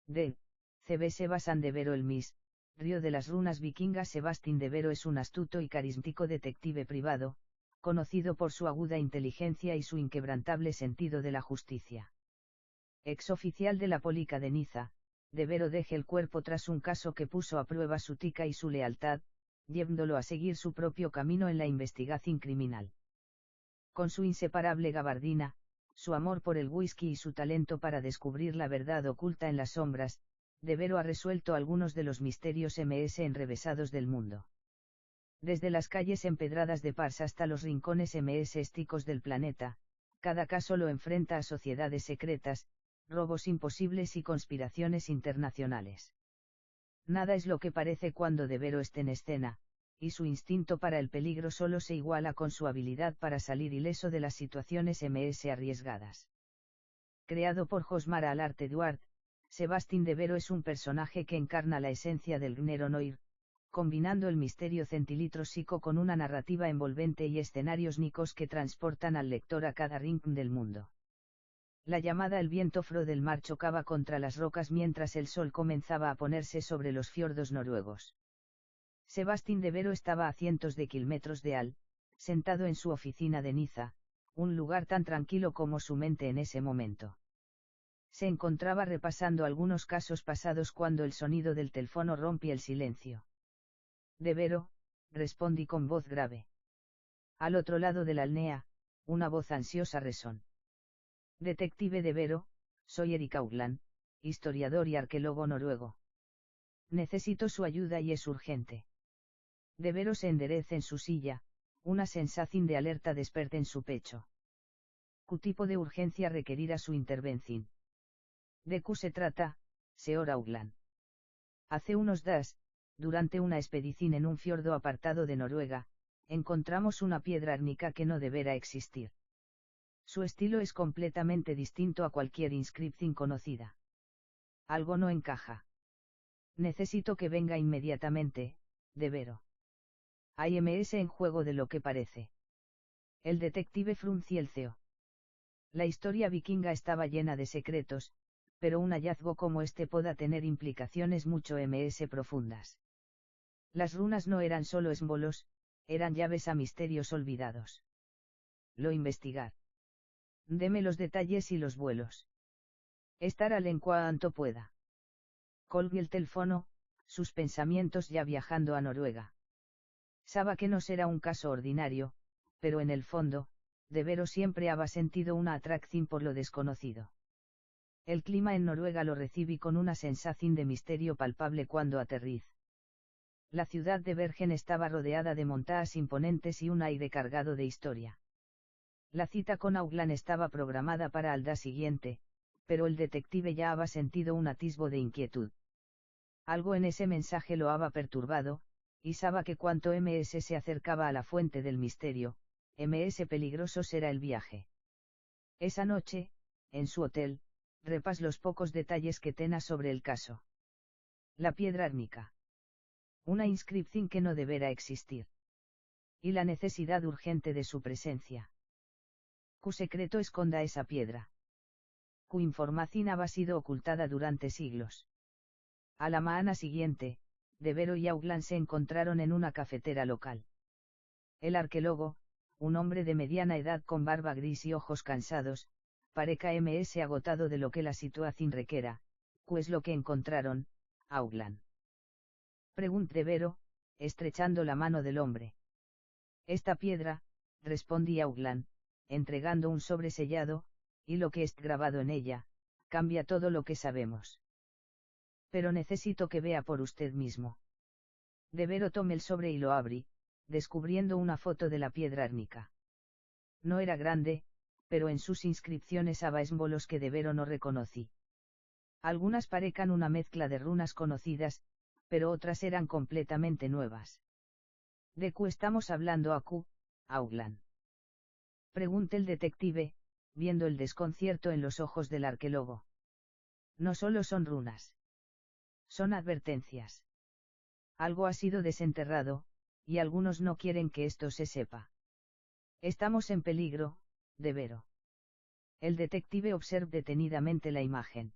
D. C.B. Sebastián de Vero. El Miss, río de las runas vikingas. Sebastián de Vero es un astuto y carismático detective privado, conocido por su aguda inteligencia y su inquebrantable sentido de la justicia. Ex oficial de la Policia de Niza, de Vero deja el cuerpo tras un caso que puso a prueba su tica y su lealtad, llevándolo a seguir su propio camino en la investigación criminal. Con su inseparable gabardina, su amor por el whisky y su talento para descubrir la verdad oculta en las sombras, de Vero ha resuelto algunos de los misterios más enrevesados del mundo. Desde las calles empedradas de Pars hasta los rincones más esticos del planeta, cada caso lo enfrenta a sociedades secretas, robos imposibles y conspiraciones internacionales. Nada es lo que parece cuando de Vero está en escena, y su instinto para el peligro solo se iguala con su habilidad para salir ileso de las situaciones más arriesgadas. Creado por Josmar Alarte Duarte, Sebastián de Vero es un personaje que encarna la esencia del género noir, combinando el misterio centilitrósico con una narrativa envolvente y escenarios nicos que transportan al lector a cada rincón del mundo. La llamada El viento fro del mar chocaba contra las rocas mientras el sol comenzaba a ponerse sobre los fiordos noruegos. Sebastián de Vero estaba a cientos de kilómetros de Al, sentado en su oficina de Niza, un lugar tan tranquilo como su mente en ese momento. Se encontraba repasando algunos casos pasados cuando el sonido del teléfono rompió el silencio. De Vero, respondí con voz grave. Al otro lado de la alnea, una voz ansiosa resonó. Detective de Vero, soy Erik Haugland, historiador y arqueólogo noruego. Necesito su ayuda y es urgente. De Vero se endereza en su silla, una sensación de alerta desperta en su pecho. ¿Qué tipo de urgencia requerirá su intervención? ¿De qué se trata, señor Haugland? Hace unos días, durante una expedición en un fiordo apartado de Noruega, encontramos una piedra árnica que no deberá existir. Su estilo es completamente distinto a cualquier inscripción conocida. Algo no encaja. Necesito que venga inmediatamente, de Vero. Hay MS en juego de lo que parece. El detective frunció el ceño. La historia vikinga estaba llena de secretos, pero un hallazgo como este pueda tener implicaciones mucho más profundas. Las runas no eran solo símbolos, eran llaves a misterios olvidados. Lo investigar. Deme los detalles y los vuelos. Estar al en cuanto pueda. Colgué el teléfono, sus pensamientos ya viajando a Noruega. Sabe que no será un caso ordinario, pero en el fondo, de Vero siempre había sentido una atracción por lo desconocido. El clima en Noruega lo recibí con una sensación de misterio palpable cuando aterriz. La ciudad de Bergen estaba rodeada de montañas imponentes y un aire cargado de historia. La cita con Haugland estaba programada para el día siguiente, pero el detective ya había sentido un atisbo de inquietud. Algo en ese mensaje lo había perturbado, y sabía que cuanto MS se acercaba a la fuente del misterio, MS peligroso será el viaje. Esa noche, en su hotel, repas los pocos detalles que tenía sobre el caso. La piedra árnica. Una inscripción que no deberá existir. Y la necesidad urgente de su presencia. ¿Qué secreto esconda esa piedra? ¿Qué información había sido ocultada durante siglos? A la mañana siguiente, de Vero y Haugland se encontraron en una cafetera local. El arqueólogo, un hombre de mediana edad con barba gris y ojos cansados, pareca MS agotado de lo que la situación requiera. ¿Qué es lo que encontraron, Haugland? Preguntó de Vero, estrechando la mano del hombre. Esta piedra, respondí Haugland, entregando un sobre sellado, y lo que está grabado en ella, cambia todo lo que sabemos. Pero necesito que vea por usted mismo. De Vero tomé el sobre y lo abrí, descubriendo una foto de la piedra árnica. No era grande, pero en sus inscripciones había símbolos que de Vero no reconocí. Algunas parecían una mezcla de runas conocidas, pero otras eran completamente nuevas. ¿De qué estamos hablando aquí, Haugland? Pregunté el detective, viendo el desconcierto en los ojos del arqueólogo. No solo son runas. Son advertencias. Algo ha sido desenterrado, y algunos no quieren que esto se sepa. Estamos en peligro, de Vero. El detective observó detenidamente la imagen.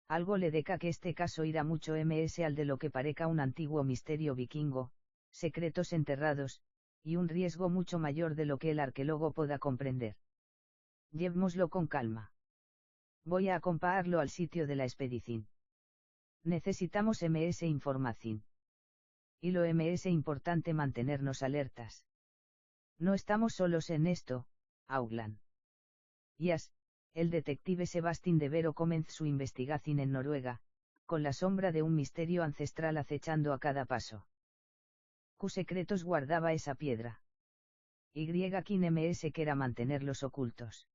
Algo le deca que este caso irá mucho ms al de lo que parezca un antiguo misterio vikingo, secretos enterrados, y un riesgo mucho mayor de lo que el arqueólogo pueda comprender. Llevémoslo con calma. Voy a acompañarlo al sitio de la expedición. Necesitamos información. Y lo importante mantenernos alertas. No estamos solos en esto, Augland. Yas, el detective Sebastián de Vero comenzó su investigación en Noruega, con la sombra de un misterio ancestral acechando a cada paso. ¿Qué secretos guardaba esa piedra? Y quién quería mantenerlos ocultos.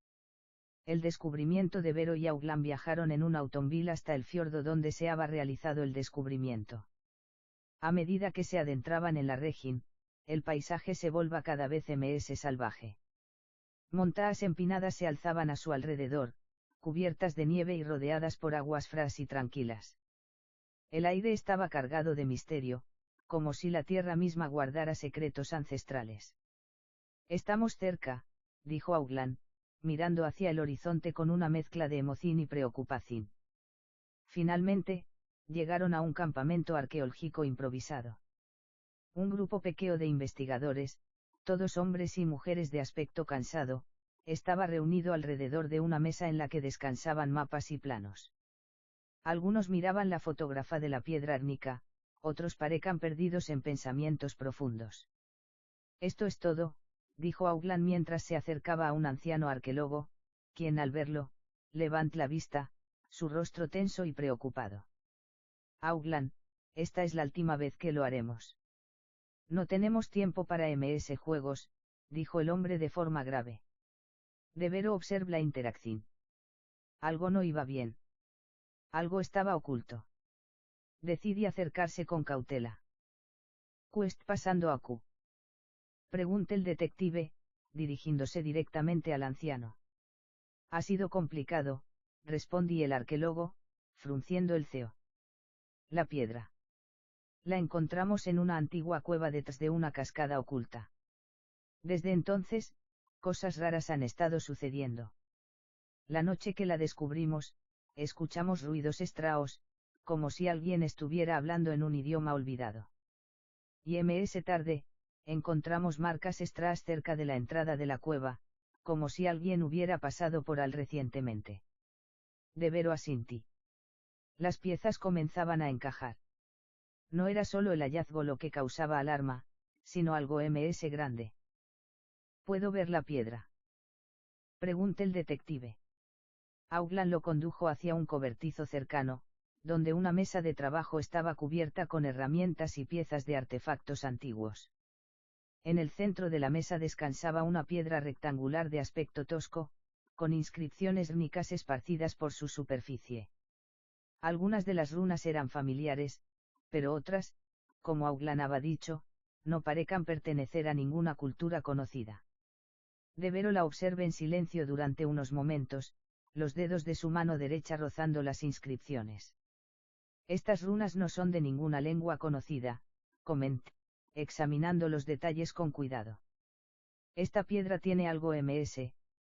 El descubrimiento de Vero y Augland viajaron en un automóvil hasta el fiordo donde se había realizado el descubrimiento. A medida que se adentraban en la región, el paisaje se volva cada vez salvaje. Montañas empinadas se alzaban a su alrededor, cubiertas de nieve y rodeadas por aguas frías y tranquilas. El aire estaba cargado de misterio, como si la tierra misma guardara secretos ancestrales. Estamos cerca, dijo Augland, mirando hacia el horizonte con una mezcla de emoción y preocupación. Finalmente, llegaron a un campamento arqueológico improvisado. Un grupo pequeño de investigadores, todos hombres y mujeres de aspecto cansado, estaba reunido alrededor de una mesa en la que descansaban mapas y planos. Algunos miraban la fotógrafa de la piedra árnica, otros parecían perdidos en pensamientos profundos. Esto es todo, dijo Augland mientras se acercaba a un anciano arqueólogo, quien al verlo, levantó la vista, su rostro tenso y preocupado. Augland, esta es la última vez que lo haremos. No tenemos tiempo para juegos, dijo el hombre de forma grave. De Vero observa la interacción. Algo no iba bien. Algo estaba oculto. Decidí acercarse con cautela. ¿Qué está pasando aquí? Preguntó el detective, dirigiéndose directamente al anciano. Ha sido complicado, respondí el arqueólogo, frunciendo el ceño. La piedra. La encontramos en una antigua cueva detrás de una cascada oculta. Desde entonces, cosas raras han estado sucediendo. La noche que la descubrimos, escuchamos ruidos extraños, como si alguien estuviera hablando en un idioma olvidado. Y tarde, encontramos marcas extrañas cerca de la entrada de la cueva, como si alguien hubiera pasado por al recientemente. De Vero asintió. Las piezas comenzaban a encajar. No era solo el hallazgo lo que causaba alarma, sino algo grande. ¿Puedo ver la piedra? Preguntó el detective. Augland lo condujo hacia un cobertizo cercano, donde una mesa de trabajo estaba cubierta con herramientas y piezas de artefactos antiguos. En el centro de la mesa descansaba una piedra rectangular de aspecto tosco, con inscripciones rúnicas esparcidas por su superficie. Algunas de las runas eran familiares, pero otras, como Augland había dicho, no parecían pertenecer a ninguna cultura conocida. De Vero la observa en silencio durante unos momentos, los dedos de su mano derecha rozando las inscripciones. Estas runas no son de ninguna lengua conocida, comentó, examinando los detalles con cuidado. Esta piedra tiene algo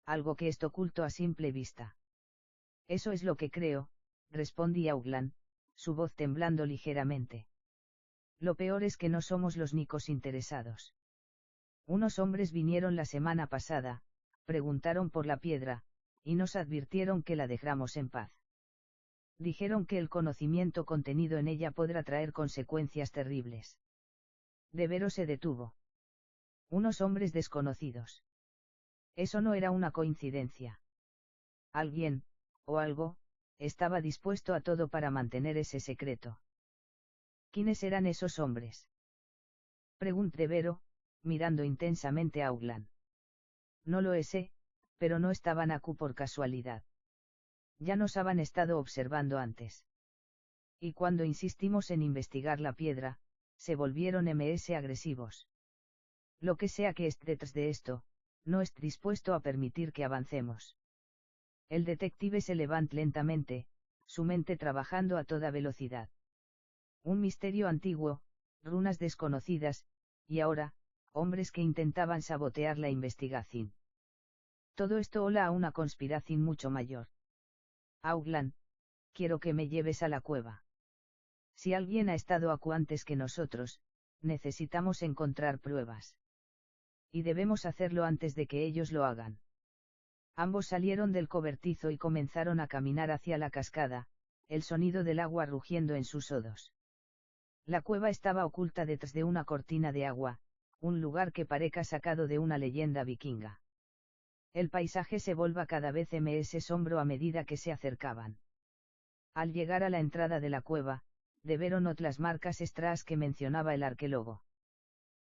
algo que es oculto a simple vista. Eso es lo que creo, respondí Augland, su voz temblando ligeramente. Lo peor es que no somos los únicos interesados. Unos hombres vinieron la semana pasada, preguntaron por la piedra, y nos advirtieron que la dejáramos en paz. Dijeron que el conocimiento contenido en ella podrá traer consecuencias terribles. De Vero se detuvo. Unos hombres desconocidos. Eso no era una coincidencia. Alguien, o algo, estaba dispuesto a todo para mantener ese secreto. ¿Quiénes eran esos hombres? Preguntó De Vero, mirando intensamente a Augland. No lo sé, pero no estaban aquí por casualidad. Ya nos habían estado observando antes. Y cuando insistimos en investigar la piedra, se volvieron agresivos. Lo que sea que esté detrás de esto, no está dispuesto a permitir que avancemos. El detective se levantó lentamente, su mente trabajando a toda velocidad. Un misterio antiguo, runas desconocidas, y ahora, hombres que intentaban sabotear la investigación. Todo esto ola a una conspiración mucho mayor. Augland, quiero que me lleves a la cueva. Si alguien ha estado aquí antes que nosotros, necesitamos encontrar pruebas. Y debemos hacerlo antes de que ellos lo hagan. Ambos salieron del cobertizo y comenzaron a caminar hacia la cascada, el sonido del agua rugiendo en sus odos. La cueva estaba oculta detrás de una cortina de agua, un lugar que parezca sacado de una leyenda vikinga. El paisaje se volvía cada vez más sombrío a medida que se acercaban. Al llegar a la entrada de la cueva, vieron otras marcas extras que mencionaba el arqueólogo.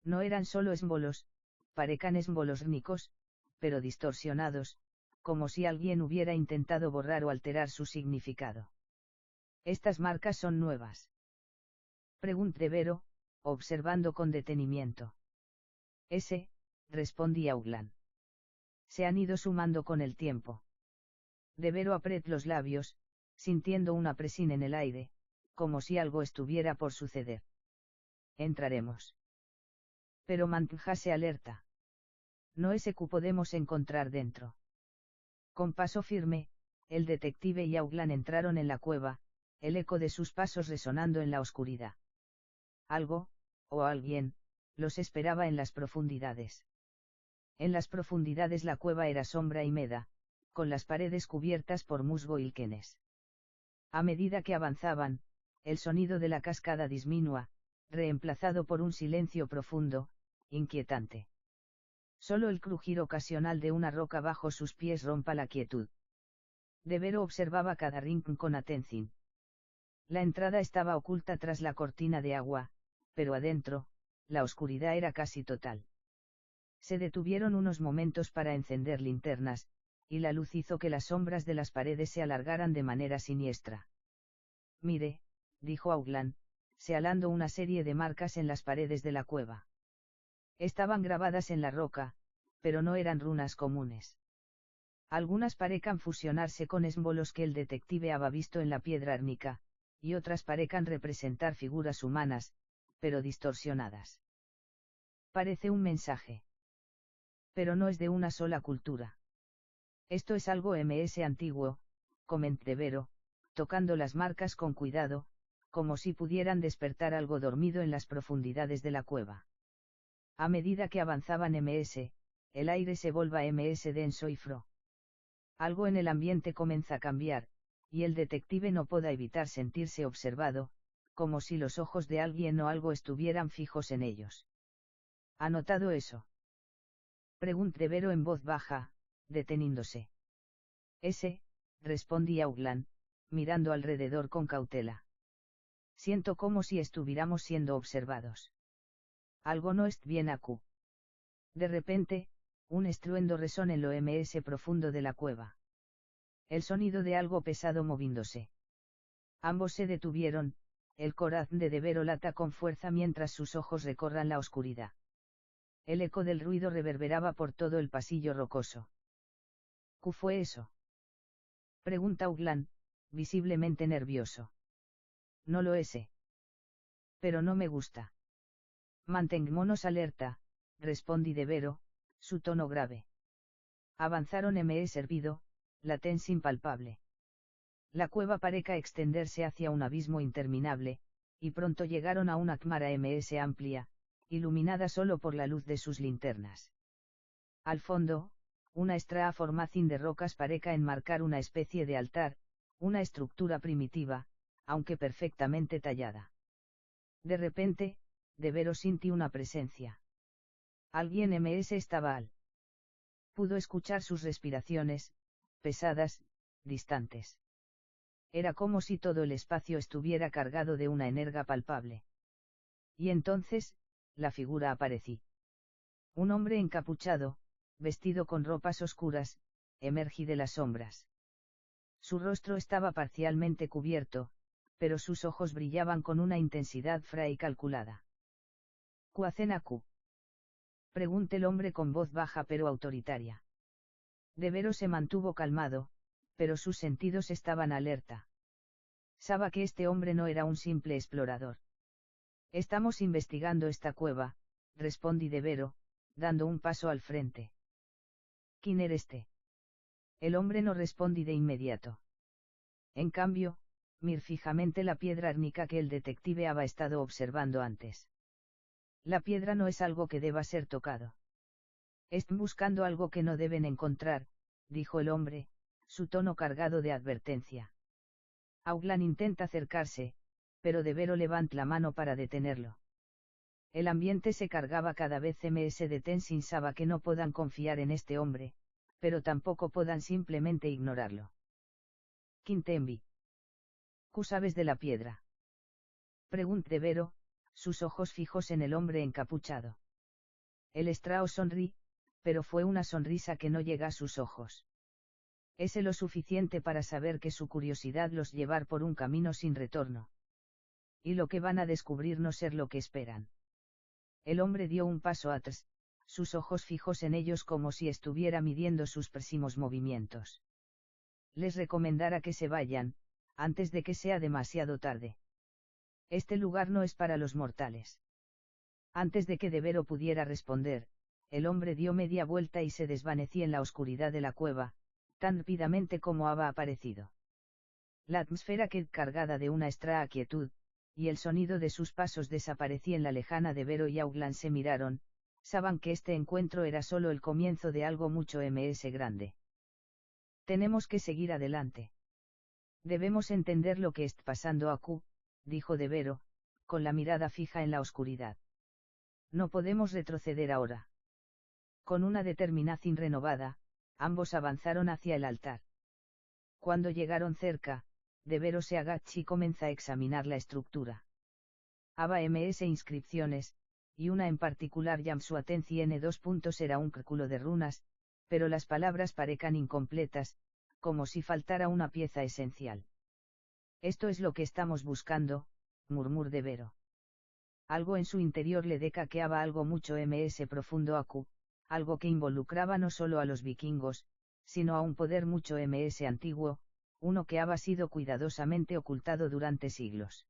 No eran solo esmbolos, parecían esmbolos rítmicos, pero distorsionados, como si alguien hubiera intentado borrar o alterar su significado. ¿Estas marcas son nuevas?, preguntó Vero, observando con detenimiento. Respondía Auglan. Se han ido sumando con el tiempo. Vero apretó los labios, sintiendo una presión en el aire, como si algo estuviera por suceder. Entraremos. Pero manténgase alerta. No es que podemos encontrar dentro. Con paso firme, el detective y Auglan entraron en la cueva, el eco de sus pasos resonando en la oscuridad. Algo, o alguien, los esperaba en las profundidades. En las profundidades la cueva era sombra y meda, con las paredes cubiertas por musgo y líquenes. A medida que avanzaban, el sonido de la cascada disminua, reemplazado por un silencio profundo, inquietante. Solo el crujir ocasional de una roca bajo sus pies rompa la quietud. Vero observaba cada rincón con atención. La entrada estaba oculta tras la cortina de agua, pero adentro, la oscuridad era casi total. Se detuvieron unos momentos para encender linternas, y la luz hizo que las sombras de las paredes se alargaran de manera siniestra. Mire, dijo Auglan, señalando una serie de marcas en las paredes de la cueva. Estaban grabadas en la roca, pero no eran runas comunes. Algunas parecían fusionarse con esmbolos que el detective había visto en la piedra árnica, y otras parecían representar figuras humanas, pero distorsionadas. Parece un mensaje. Pero no es de una sola cultura. Esto es algo antiguo, comentó Vero, tocando las marcas con cuidado, como si pudieran despertar algo dormido en las profundidades de la cueva. A medida que avanzaban el aire se volva denso y frío. Algo en el ambiente comienza a cambiar, y el detective no puede evitar sentirse observado, como si los ojos de alguien o algo estuvieran fijos en ellos. ¿Ha notado eso?, preguntó Vero en voz baja, deteniéndose. Respondía Auglan, mirando alrededor con cautela. Siento como si estuviéramos siendo observados. Algo no está bien aquí. De repente, un estruendo resonó en lo profundo de la cueva. El sonido de algo pesado moviéndose. Ambos se detuvieron, el corazón de Vero lata con fuerza mientras sus ojos recorran la oscuridad. El eco del ruido reverberaba por todo el pasillo rocoso. ¿Qué fue eso?, pregunta Auglan, visiblemente nervioso. No lo sé. Pero no me gusta. Mantengámonos alerta, respondí Vero, su tono grave. Avanzaron hervido, la tensión impalpable. La cueva parecía extenderse hacia un abismo interminable, y pronto llegaron a una cámara amplia, iluminada solo por la luz de sus linternas. Al fondo, una extraña formación de rocas parecía enmarcar una especie de altar, una estructura primitiva, aunque perfectamente tallada. De repente, Vero sintió una presencia. Alguien estaba al. Pudo escuchar sus respiraciones, pesadas, distantes. Era como si todo el espacio estuviera cargado de una energía palpable. Y entonces, la figura apareció. Un hombre encapuchado, vestido con ropas oscuras, emergió de las sombras. Su rostro estaba parcialmente cubierto, pero sus ojos brillaban con una intensidad fría y calculada. ¿Qué hacen aquí?, preguntó el hombre con voz baja pero autoritaria. Vero se mantuvo calmado, pero sus sentidos estaban alerta. Sabía que este hombre no era un simple explorador. Estamos investigando esta cueva, respondí Vero, dando un paso al frente. ¿Quién eres? El hombre no respondí de inmediato. En cambio, mir fijamente la piedra árnica que el detective había estado observando antes. La piedra no es algo que deba ser tocado. Están buscando algo que no deben encontrar, dijo el hombre, su tono cargado de advertencia. Auglan intenta acercarse, pero Devero levanta la mano para detenerlo. El ambiente se cargaba cada vez más de tensión. Sabe que no puedan confiar en este hombre, pero tampoco puedan simplemente ignorarlo. Quintembi. ¿Qué sabes de la piedra? Preguntó Devero, sus ojos fijos en el hombre encapuchado. El estrao sonrí, pero fue una sonrisa que no llega a sus ojos. Es lo suficiente para saber que su curiosidad los llevar por un camino sin retorno. Y lo que van a descubrir no ser lo que esperan. El hombre dio un paso atrás, sus ojos fijos en ellos como si estuviera midiendo sus próximos movimientos. Les recomendara que se vayan, antes de que sea demasiado tarde. Este lugar no es para los mortales. Antes de que Devero pudiera responder, el hombre dio media vuelta y se desvanecía en la oscuridad de la cueva, tan rápidamente como había aparecido. La atmósfera quedó cargada de una extraña quietud, y el sonido de sus pasos desaparecía en la lejana. Devero y Auglan se miraron, saben que este encuentro era solo el comienzo de algo mucho más grande. Tenemos que seguir adelante. Debemos entender lo que está pasando aquí, dijo Devero, con la mirada fija en la oscuridad. No podemos retroceder ahora. Con una determinación renovada, ambos avanzaron hacia el altar. Cuando llegaron cerca, Devero se agachó y comenzó a examinar la estructura. Había inscripciones, y una en particular llamó su atención. Era un círculo de runas, pero las palabras parecían incompletas, como si faltara una pieza esencial. Esto es lo que estamos buscando, murmuró Devero. Algo en su interior le decaqueaba algo mucho más profundo aquí, algo que involucraba no solo a los vikingos, sino a un poder mucho más antiguo, uno que había sido cuidadosamente ocultado durante siglos.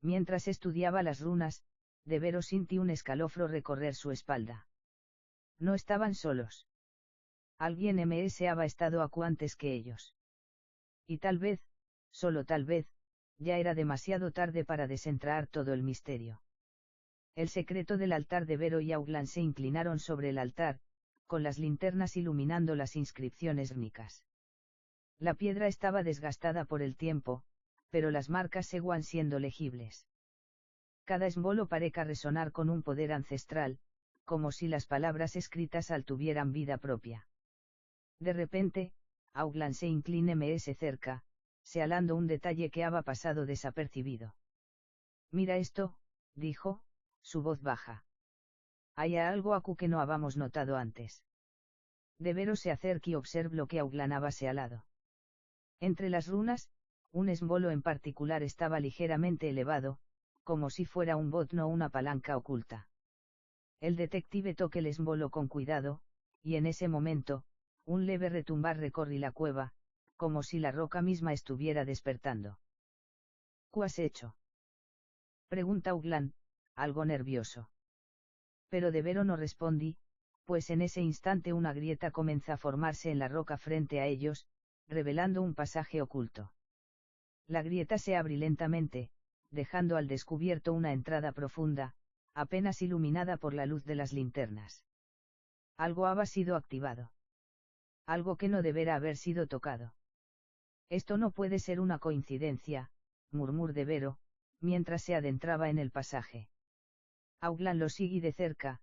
Mientras estudiaba las runas, Devero sintió un escalofrío recorrer su espalda. No estaban solos. Alguien más había estado aquí antes que ellos. Y tal vez, solo tal vez, ya era demasiado tarde para desentrañar todo el misterio. El secreto del altar. Devero y Auglan se inclinaron sobre el altar, con las linternas iluminando las inscripciones rúnicas. La piedra estaba desgastada por el tiempo, pero las marcas seguían siendo legibles. Cada esbolo parecía resonar con un poder ancestral, como si las palabras escritas tuvieran vida propia. De repente, Auglan se inclinó más cerca, señalando un detalle que había pasado desapercibido. Mira esto, dijo, su voz baja. Hay algo aquí que no habíamos notado antes. Devero se acerca y observa lo que Auglan había señalado. Entre las runas, un esbolo en particular estaba ligeramente elevado, como si fuera un botón o una palanca oculta. El detective tocó el esbolo con cuidado, y en ese momento, un leve retumbar recorrió la cueva, como si la roca misma estuviera despertando. ¿Qué has hecho? Pregunta Auglan, algo nervioso. Pero Devero no respondí, pues en ese instante una grieta comenzó a formarse en la roca frente a ellos, revelando un pasaje oculto. La grieta se abrió lentamente, dejando al descubierto una entrada profunda, apenas iluminada por la luz de las linternas. Algo había sido activado. Algo que no deberá haber sido tocado. Esto no puede ser una coincidencia, murmuró Devero, mientras se adentraba en el pasaje. Auglan lo siguió de cerca,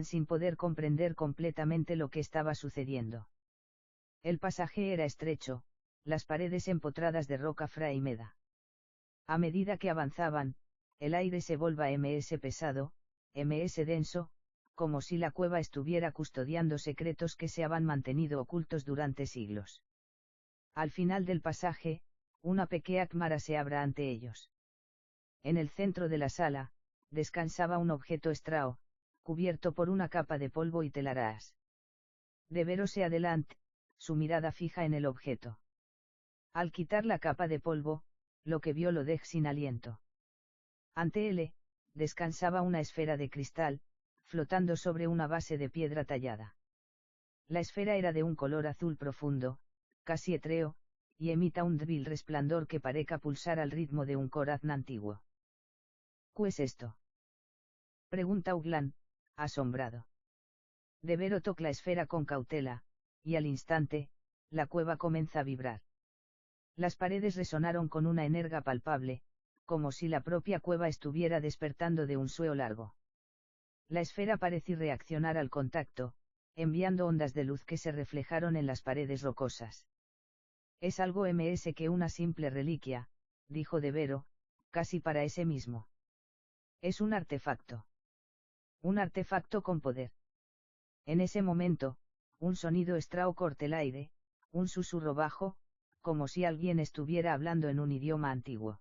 sin poder comprender completamente lo que estaba sucediendo. El pasaje era estrecho, las paredes empotradas de roca fría y meda. A medida que avanzaban, el aire se volvía más pesado, más denso, como si la cueva estuviera custodiando secretos que se habían mantenido ocultos durante siglos. Al final del pasaje, una pequeña cámara se abra ante ellos. En el centro de la sala, descansaba un objeto extraño, cubierto por una capa de polvo y telarañas. Devero se adelantó, su mirada fija en el objeto. Al quitar la capa de polvo, lo que vio lo dejó sin aliento. Ante él, descansaba una esfera de cristal, flotando sobre una base de piedra tallada. La esfera era de un color azul profundo, casi etreo, y emita un débil resplandor que parezca pulsar al ritmo de un corazón antiguo. ¿Qué es esto? Pregunta Uglan, asombrado. Devero toca la esfera con cautela, y al instante, la cueva comienza a vibrar. Las paredes resonaron con una energía palpable, como si la propia cueva estuviera despertando de un sueño largo. La esfera pareció reaccionar al contacto, enviando ondas de luz que se reflejaron en las paredes rocosas. Es algo más que una simple reliquia, dijo Devero, casi para ese mismo. Es un artefacto. Un artefacto con poder. En ese momento, un sonido extraño cortó el aire, un susurro bajo, como si alguien estuviera hablando en un idioma antiguo.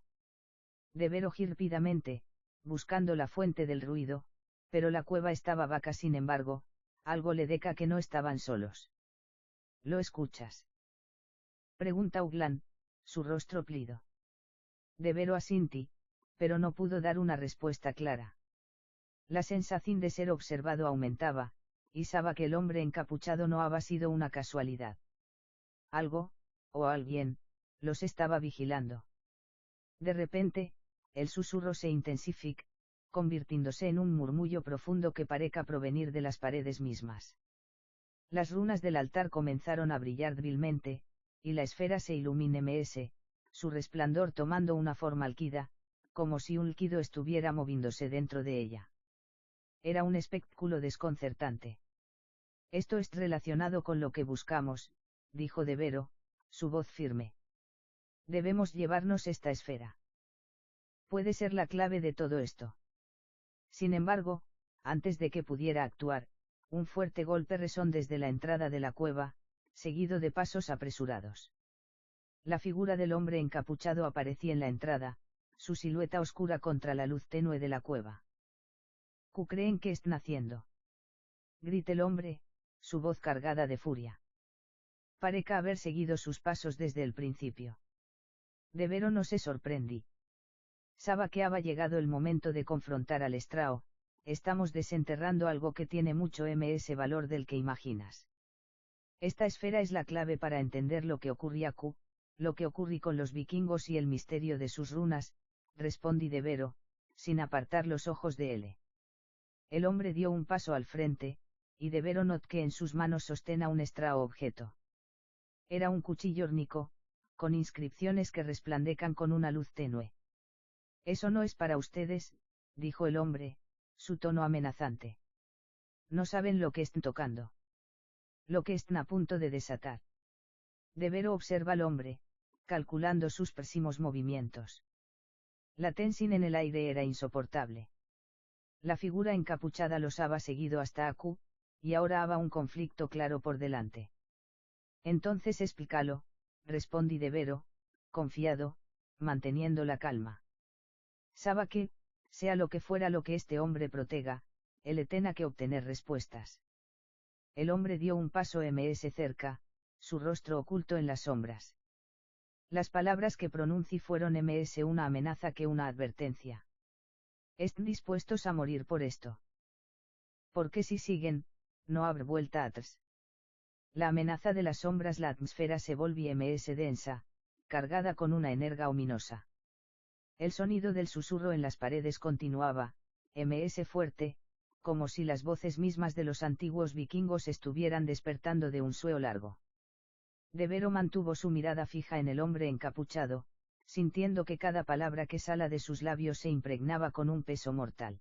Devero giró rápidamente, buscando la fuente del ruido, pero la cueva estaba vaca. Sin embargo, algo le deca que no estaban solos. ¿Lo escuchas? Pregunta Uglan, su rostro plido. Devero asintió, pero no pudo dar una respuesta clara. La sensación de ser observado aumentaba, y sabía que el hombre encapuchado no había sido una casualidad. Algo, o alguien, los estaba vigilando. De repente, el susurro se intensificó, convirtiéndose en un murmullo profundo que parecía provenir de las paredes mismas. Las runas del altar comenzaron a brillar débilmente, y la esfera se iluminó más, su resplandor tomando una forma líquida, como si un líquido estuviera moviéndose dentro de ella. Era un espectáculo desconcertante. Esto es relacionado con lo que buscamos, dijo Devero, su voz firme. Debemos llevarnos esta esfera. Puede ser la clave de todo esto. Sin embargo, antes de que pudiera actuar, un fuerte golpe resonó desde la entrada de la cueva, seguido de pasos apresurados. La figura del hombre encapuchado aparecía en la entrada, su silueta oscura contra la luz tenue de la cueva. ¿Qué creen que están haciendo? Grita el hombre, su voz cargada de furia. Parece haber seguido sus pasos desde el principio. Devero no se sorprendí. Sabía que había llegado el momento de confrontar al estrao. Estamos desenterrando algo que tiene mucho más valor del que imaginas. Esta esfera es la clave para entender lo que ocurría lo que ocurrió con los vikingos y el misterio de sus runas, respondí Devero, sin apartar los ojos de él. El hombre dio un paso al frente, y Devero notó que en sus manos sostena un extraño objeto. Era un cuchillo órnico, con inscripciones que resplandecan con una luz tenue. Eso no es para ustedes, dijo el hombre, su tono amenazante. No saben lo que están tocando. Lo que están a punto de desatar. Devero observa al hombre, calculando sus próximos movimientos. La tensión en el aire era insoportable. La figura encapuchada los había seguido hasta aquí, y ahora había un conflicto claro por delante. Entonces explícalo, respondí Devero, confiado, manteniendo la calma. Sabe que, sea lo que fuera lo que este hombre protega, él tenga que obtener respuestas. El hombre dio un paso más cerca, su rostro oculto en las sombras. Las palabras que pronunció fueron más una amenaza que una advertencia. ¿Están dispuestos a morir por esto? Porque si siguen, no habrá vuelta atrás. La amenaza de las sombras. La atmósfera se volvió más densa, cargada con una energía ominosa. El sonido del susurro en las paredes continuaba, más fuerte, como si las voces mismas de los antiguos vikingos estuvieran despertando de un sueño largo. Devero mantuvo su mirada fija en el hombre encapuchado, sintiendo que cada palabra que sala de sus labios se impregnaba con un peso mortal.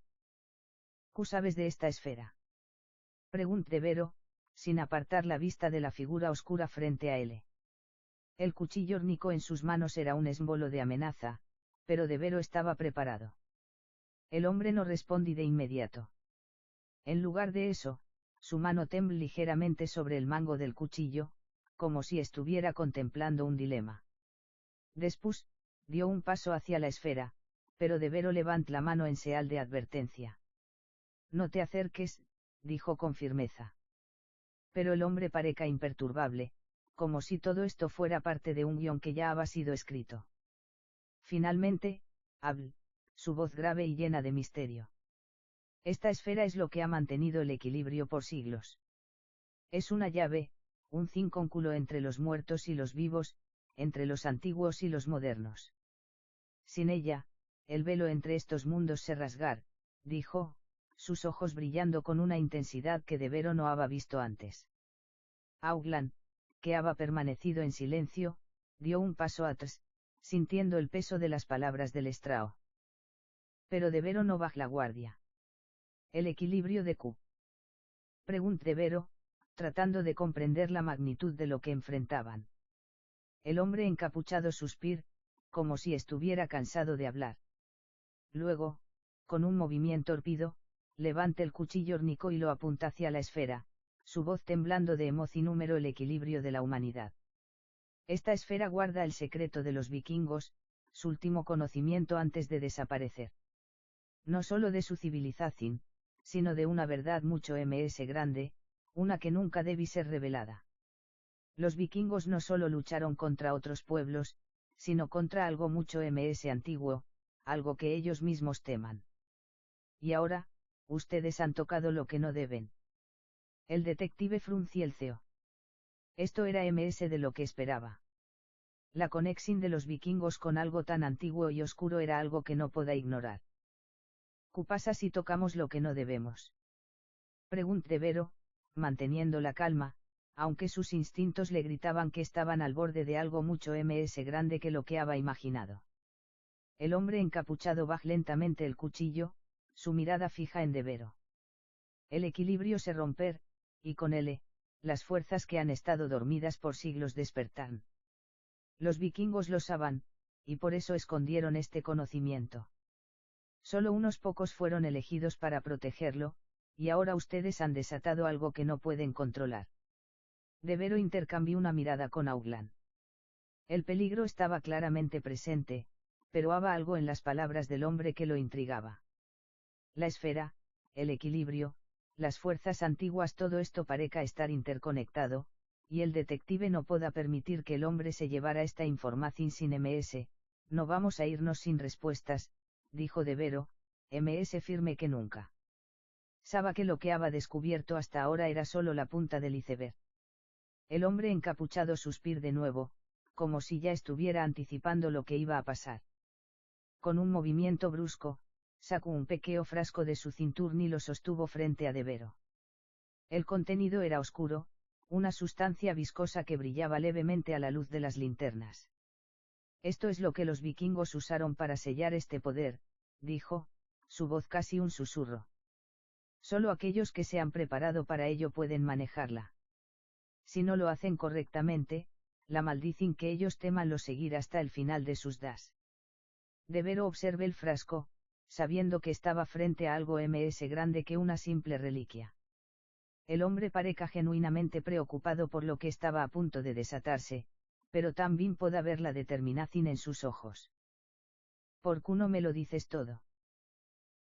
¿Qué sabes de esta esfera? Preguntó Devero, sin apartar la vista de la figura oscura frente a él. El cuchillo órnico en sus manos era un símbolo de amenaza, pero Devero estaba preparado. El hombre no respondió de inmediato. En lugar de eso, su mano tembló ligeramente sobre el mango del cuchillo, como si estuviera contemplando un dilema. Después, dio un paso hacia la esfera, pero Devero levantó la mano en señal de advertencia. No te acerques, dijo con firmeza. Pero el hombre parecía imperturbable, como si todo esto fuera parte de un guión que ya había sido escrito. Finalmente, habló, su voz grave y llena de misterio. Esta esfera es lo que ha mantenido el equilibrio por siglos. Es una llave, un cínculo entre los muertos y los vivos, entre los antiguos y los modernos. Sin ella, el velo entre estos mundos se rasgar, dijo, sus ojos brillando con una intensidad que De Vero no había visto antes. Auglan, que había permanecido en silencio, dio un paso atrás, sintiendo el peso de las palabras del estrao. Pero De Vero no bajó la guardia. ¿El equilibrio de Q? Preguntó De Vero, tratando de comprender la magnitud de lo que enfrentaban. El hombre encapuchado suspiró, como si estuviera cansado de hablar. Luego, con un movimiento torpido, levanta el cuchillo órnico y lo apunta hacia la esfera, su voz temblando de emoción. Número el equilibrio de la humanidad. Esta esfera guarda el secreto de los vikingos, su último conocimiento antes de desaparecer. No solo de su civilización, sino de una verdad mucho más grande, una que nunca debe ser revelada. Los vikingos no solo lucharon contra otros pueblos, sino contra algo mucho más antiguo, algo que ellos mismos teman. Y ahora, ustedes han tocado lo que no deben. El detective frunció el ceño. Esto era MS de lo que esperaba. La conexión de los vikingos con algo tan antiguo y oscuro era algo que no podía ignorar. ¿Qué pasa si tocamos lo que no debemos? Preguntó De Vero, manteniendo la calma, aunque sus instintos le gritaban que estaban al borde de algo mucho más grande que lo que había imaginado. El hombre encapuchado bajó lentamente el cuchillo, su mirada fija en De Vero. El equilibrio se romper, y con él, las fuerzas que han estado dormidas por siglos despertaron. Los vikingos lo sabían, y por eso escondieron este conocimiento. Solo unos pocos fueron elegidos para protegerlo, y ahora ustedes han desatado algo que no pueden controlar. De Vero intercambió una mirada con Auglan. El peligro estaba claramente presente, pero había algo en las palabras del hombre que lo intrigaba. La esfera, el equilibrio, las fuerzas antiguas, todo esto parezca estar interconectado, y el detective no pueda permitir que el hombre se llevara esta información sin MS. No vamos a irnos sin respuestas, dijo De Vero, MS firme que nunca. Sabía que lo que había descubierto hasta ahora era solo la punta del iceberg. El hombre encapuchado suspiró de nuevo, como si ya estuviera anticipando lo que iba a pasar. Con un movimiento brusco, sacó un pequeño frasco de su cinturón y lo sostuvo frente a De Vero. El contenido era oscuro, una sustancia viscosa que brillaba levemente a la luz de las linternas. Esto es lo que los vikingos usaron para sellar este poder, dijo, su voz casi un susurro. Solo aquellos que se han preparado para ello pueden manejarla. Si no lo hacen correctamente, la maldición que ellos teman lo seguir hasta el final de sus das. De Vero observé el frasco, sabiendo que estaba frente a algo más grande que una simple reliquia. El hombre pareca genuinamente preocupado por lo que estaba a punto de desatarse, pero también puede ver la determinación en sus ojos. ¿Por qué no me lo dices todo?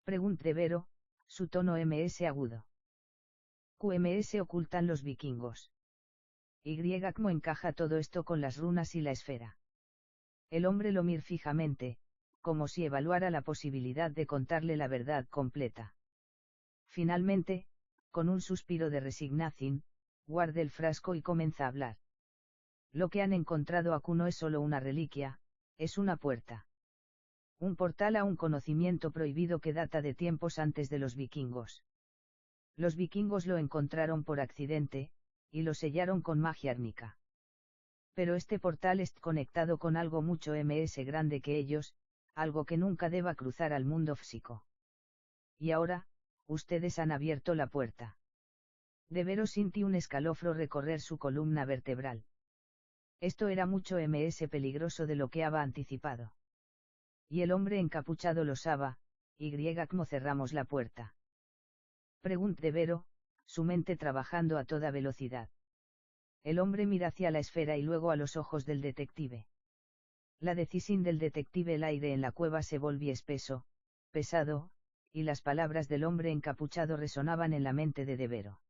Preguntó De Vero, su tono MS agudo. QMS ocultan los vikingos. ¿Cómo encaja todo esto con las runas y la esfera? El hombre lo miró fijamente, como si evaluara la posibilidad de contarle la verdad completa. Finalmente, con un suspiro de resignación, guardé el frasco y comenzó a hablar. Lo que han encontrado aquí no es solo una reliquia, es una puerta. Un portal a un conocimiento prohibido que data de tiempos antes de los vikingos. Los vikingos lo encontraron por accidente, y lo sellaron con magia árnica. Pero este portal está conectado con algo mucho más grande que ellos, algo que nunca deba cruzar al mundo físico. Y ahora, ustedes han abierto la puerta. De Vero sintió un escalofrío recorrer su columna vertebral. Esto era mucho más peligroso de lo que había anticipado. Y el hombre encapuchado lo sabía, ¿cómo cerramos la puerta? Preguntó De Vero, su mente trabajando a toda velocidad. El hombre mira hacia la esfera y luego a los ojos del detective. La decisión del detective, el aire en la cueva se volvió espeso, pesado, y las palabras del hombre encapuchado resonaban en la mente de De Vero.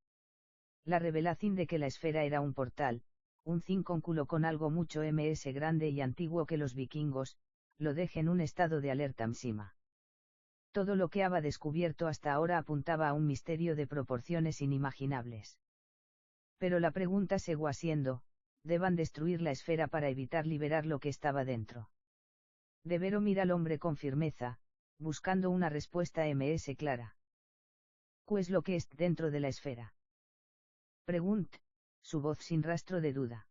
La revelación de que la esfera era un portal, un cínculo con algo mucho más grande y antiguo que los vikingos, lo deja en un estado de alerta máxima. Todo lo que había descubierto hasta ahora apuntaba a un misterio de proporciones inimaginables. Pero la pregunta seguía siendo, deban destruir la esfera para evitar liberar lo que estaba dentro. Devero mira al hombre con firmeza, buscando una respuesta ms clara. ¿Qué es lo que está dentro de la esfera? Preguntó, su voz sin rastro de duda.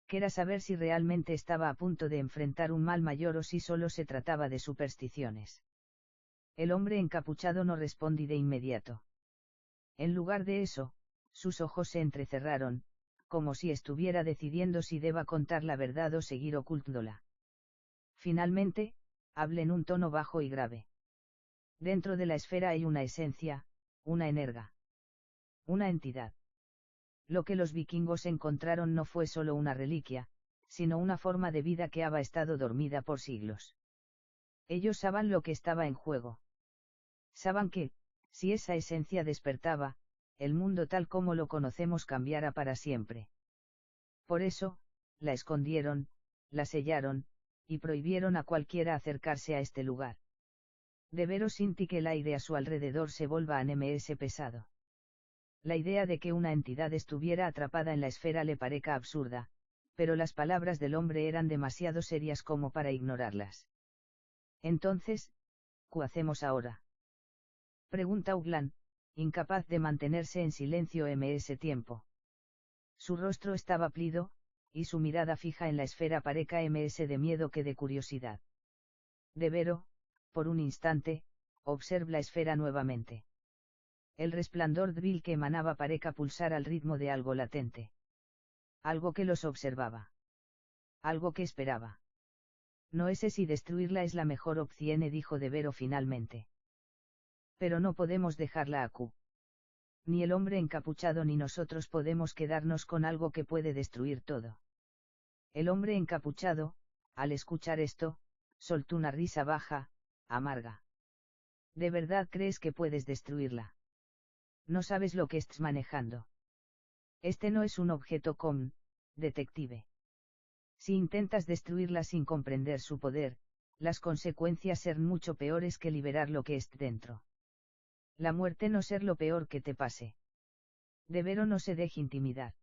Quería saber si realmente estaba a punto de enfrentar un mal mayor o si solo se trataba de supersticiones. El hombre encapuchado no respondió de inmediato. En lugar de eso, sus ojos se entrecerraron, como si estuviera decidiendo si deba contar la verdad o seguir ocultándola. Finalmente, habló en un tono bajo y grave. Dentro de la esfera hay una esencia, una energía. Una entidad. Lo que los vikingos encontraron no fue solo una reliquia, sino una forma de vida que había estado dormida por siglos. Ellos sabían lo que estaba en juego. Sabían que, si esa esencia despertaba, el mundo tal como lo conocemos cambiara para siempre. Por eso, la escondieron, la sellaron, y prohibieron a cualquiera acercarse a este lugar. Devero sintió que el aire a su alrededor se volva a ms pesado. La idea de que una entidad estuviera atrapada en la esfera le pareca absurda, pero las palabras del hombre eran demasiado serias como para ignorarlas. Entonces, ¿qué hacemos ahora? Pregunta Uglan, incapaz de mantenerse en silencio ms tiempo. Su rostro estaba pálido, y su mirada fija en la esfera pareca ms de miedo que de curiosidad. Devero, por un instante, observa la esfera nuevamente. El resplandor débil que emanaba pareca pulsar al ritmo de algo latente. Algo que los observaba. Algo que esperaba. No sé si destruirla es la mejor opción, dijo Devero finalmente. Pero no podemos dejarla aquí. Ni el hombre encapuchado ni nosotros podemos quedarnos con algo que puede destruir todo. El hombre encapuchado, al escuchar esto, soltó una risa baja, amarga. ¿De verdad crees que puedes destruirla? No sabes lo que estás manejando. Este no es un objeto común, detective. Si intentas destruirla sin comprender su poder, las consecuencias serán mucho peores que liberar lo que está dentro. La muerte no ser lo peor que te pase. Devero no se deje intimidar.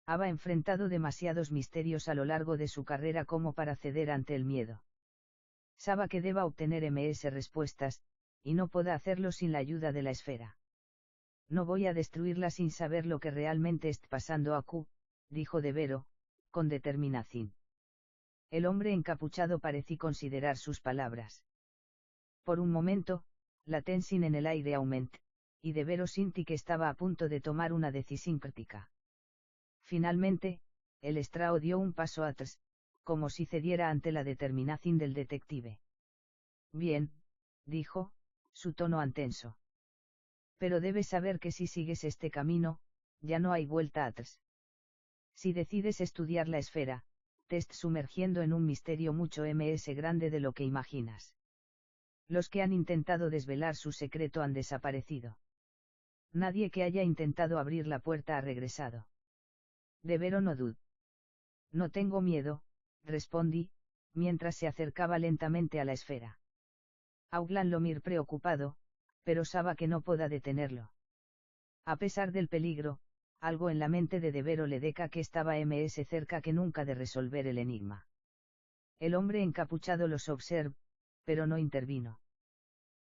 Había enfrentado demasiados misterios a lo largo de su carrera como para ceder ante el miedo. Sabe que deba obtener ms respuestas, y no puede hacerlo sin la ayuda de la esfera. No voy a destruirla sin saber lo que realmente está pasando aquí, dijo Devero, con determinación. El hombre encapuchado pareció considerar sus palabras. Por un momento, la tensión en el aire aumentó, y Devero sintió que estaba a punto de tomar una decisión crítica. Finalmente, el estrao dio un paso atrás, como si cediera ante la determinación del detective. Bien, dijo, su tono tenso. Pero debes saber que si sigues este camino, ya no hay vuelta atrás. Si decides estudiar la esfera, te estás sumergiendo en un misterio mucho más grande de lo que imaginas. Los que han intentado desvelar su secreto han desaparecido. Nadie que haya intentado abrir la puerta ha regresado. Devero no dudó. No tengo miedo, respondí, mientras se acercaba lentamente a la esfera. Auglan lo miró preocupado, pero sabe que no pueda detenerlo. A pesar del peligro, algo en la mente de Devero le deca que estaba ms cerca que nunca de resolver el enigma. El hombre encapuchado los observó, pero no intervino.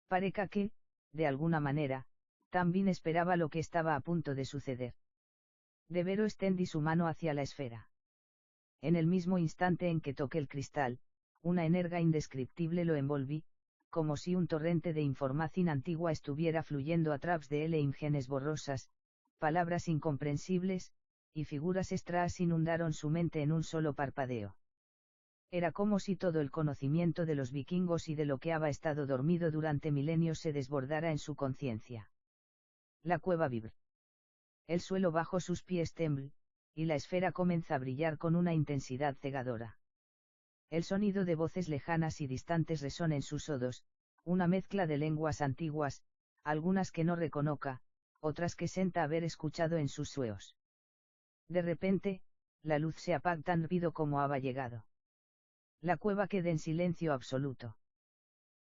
Pareca que, de alguna manera, también esperaba lo que estaba a punto de suceder. Devero extendí su mano hacia la esfera. En el mismo instante en que toqué el cristal, una energía indescriptible lo envolví, como si un torrente de información antigua estuviera fluyendo a través de él e imágenes borrosas, palabras incomprensibles, y figuras extrañas inundaron su mente en un solo parpadeo. Era como si todo el conocimiento de los vikingos y de lo que había estado dormido durante milenios se desbordara en su conciencia. La cueva vibró. El suelo bajo sus pies tembló, y la esfera comenzó a brillar con una intensidad cegadora. El sonido de voces lejanas y distantes resonó en sus oídos, una mezcla de lenguas antiguas, algunas que no reconozca, otras que senta haber escuchado en sus sueños. De repente, la luz se apagó tan rápido como había llegado. La cueva quedó en silencio absoluto.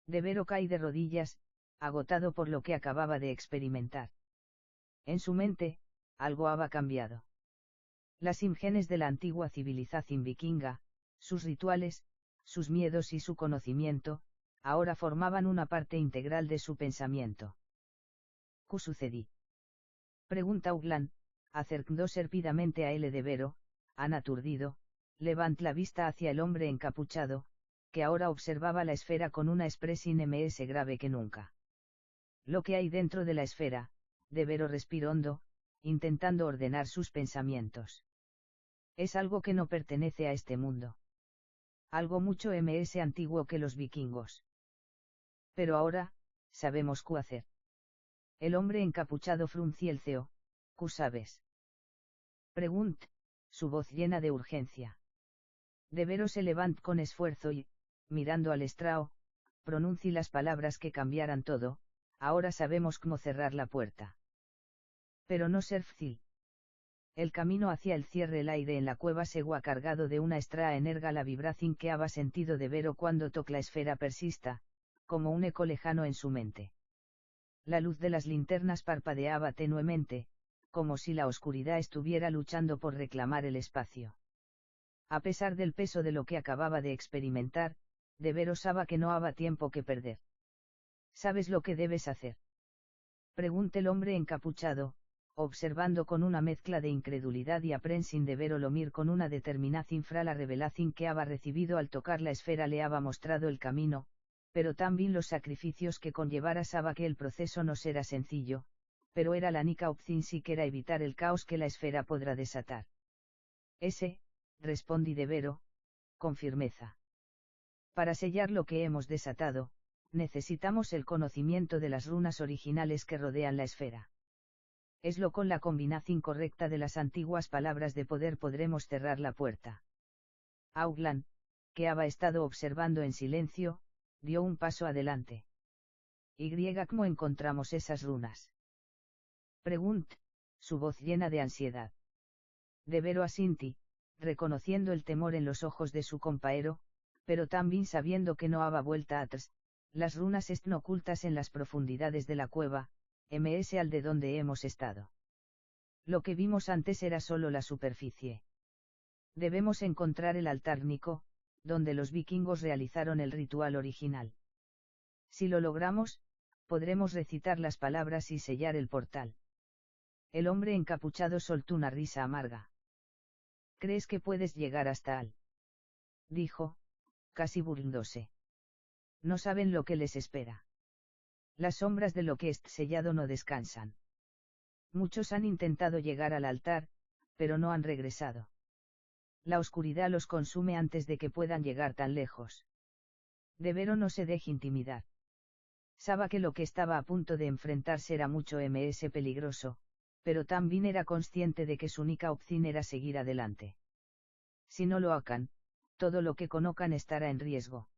Devero caí de rodillas, agotado por lo que acababa de experimentar. En su mente, algo había cambiado. Las imágenes de la antigua civilización vikinga, sus rituales, sus miedos y su conocimiento, ahora formaban una parte integral de su pensamiento. ¿Qué sucedí? Pregunta Uglan, acercándose serpidamente a él de Vero, aturdido, levant la vista hacia el hombre encapuchado, que ahora observaba la esfera con una expresión más grave que nunca. Lo que hay dentro de la esfera, de Vero respiró hondo, intentando ordenar sus pensamientos. Es algo que no pertenece a este mundo. Algo mucho más antiguo que los vikingos. Pero ahora, sabemos qué hacer. El hombre encapuchado frunció el ceño. ¿Qué sabes? Pregunt, su voz llena de urgencia. De Vero se levantó con esfuerzo y, mirando al estrao, pronunció las palabras que cambiaran todo. Ahora sabemos cómo cerrar la puerta. Pero no ser fácil. El camino hacia el cierre el aire en la cueva segua cargado de una extra energa la vibración que había sentido de Vero cuando toca la esfera persista, como un eco lejano en su mente. La luz de las linternas parpadeaba tenuemente, como si la oscuridad estuviera luchando por reclamar el espacio. A pesar del peso de lo que acababa de experimentar, de Vero sabía que no había tiempo que perder. ¿Sabes lo que debes hacer? Preguntó el hombre encapuchado, observando con una mezcla de incredulidad y aprensión de Vero Lomir con una determinación fra la revelación que había recibido al tocar la esfera le había mostrado el camino, pero también los sacrificios que conllevara sabía que el proceso no será sencillo, pero era la única opción si quería evitar el caos que la esfera podrá desatar. Respondí de Vero, con firmeza. Para sellar lo que hemos desatado, necesitamos el conocimiento de las runas originales que rodean la esfera. Eslo con la combinación correcta de las antiguas palabras de poder podremos cerrar la puerta. Auglan, que había estado observando en silencio, dio un paso adelante. ¿Cómo encontramos esas runas? Pregunt, su voz llena de ansiedad. De Vero asinti, reconociendo el temor en los ojos de su compañero, pero también sabiendo que no había vuelta atrás. Las runas están ocultas en las profundidades de la cueva, ms al de donde hemos estado. Lo que vimos antes era solo la superficie. Debemos encontrar el altar Nico, donde los vikingos realizaron el ritual original. Si lo logramos, podremos recitar las palabras y sellar el portal. El hombre encapuchado soltó una risa amarga. ¿Crees que puedes llegar hasta él? Dijo, casi burlándose. No saben lo que les espera. Las sombras de lo que es sellado no descansan. Muchos han intentado llegar al altar, pero no han regresado. La oscuridad los consume antes de que puedan llegar tan lejos. De Vero no se deje intimidar. Sabía que lo que estaba a punto de enfrentarse era mucho más peligroso, pero también era consciente de que su única opción era seguir adelante. Si no lo hagan, todo lo que conozcan estará en riesgo.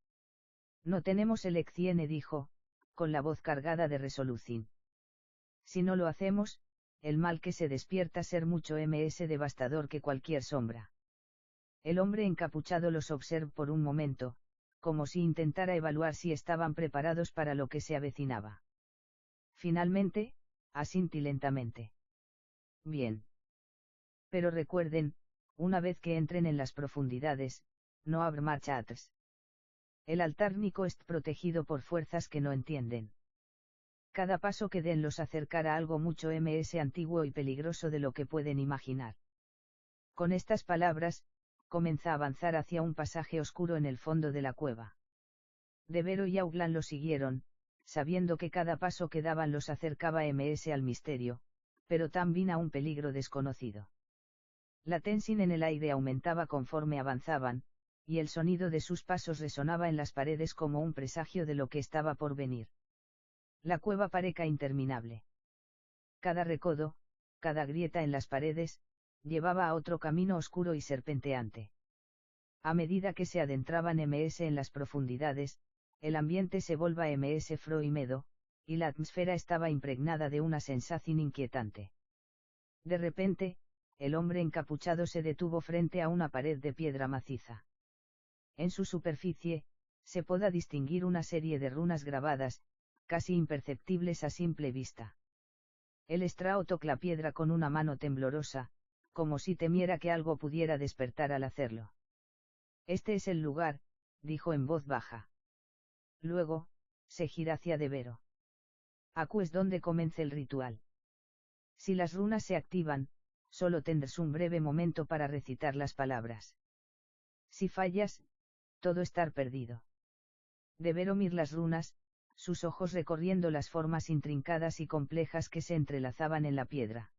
No tenemos elección, dijo, con la voz cargada de resolución. Si no lo hacemos, el mal que se despierta ser mucho más devastador que cualquier sombra. El hombre encapuchado los observó por un momento, como si intentara evaluar si estaban preparados para lo que se avecinaba. Finalmente, asintió lentamente. Bien. Pero recuerden, una vez que entren en las profundidades, no habrá marcha atrás. El altar Nico es protegido por fuerzas que no entienden. Cada paso que den los acercará a algo mucho más antiguo y peligroso de lo que pueden imaginar. Con estas palabras, comenzó a avanzar hacia un pasaje oscuro en el fondo de la cueva. De Vero y Auglan lo siguieron, sabiendo que cada paso que daban los acercaba más al misterio, pero también a un peligro desconocido. La tensión en el aire aumentaba conforme avanzaban, y el sonido de sus pasos resonaba en las paredes como un presagio de lo que estaba por venir. La cueva parecía interminable. Cada recodo, cada grieta en las paredes, llevaba a otro camino oscuro y serpenteante. A medida que se adentraban ms en las profundidades, el ambiente se volvía ms frío y medo, y la atmósfera estaba impregnada de una sensación inquietante. De repente, el hombre encapuchado se detuvo frente a una pared de piedra maciza. En su superficie, se podía distinguir una serie de runas grabadas, casi imperceptibles a simple vista. El estrao tocó la piedra con una mano temblorosa, como si temiera que algo pudiera despertar al hacerlo. Este es el lugar, dijo en voz baja. Luego, se gira hacia Devero. Aquí es donde comienza el ritual. Si las runas se activan, solo tendrás un breve momento para recitar las palabras. Si fallas, todo estar perdido. Devero mir las runas, sus ojos recorriendo las formas intrincadas y complejas que se entrelazaban en la piedra.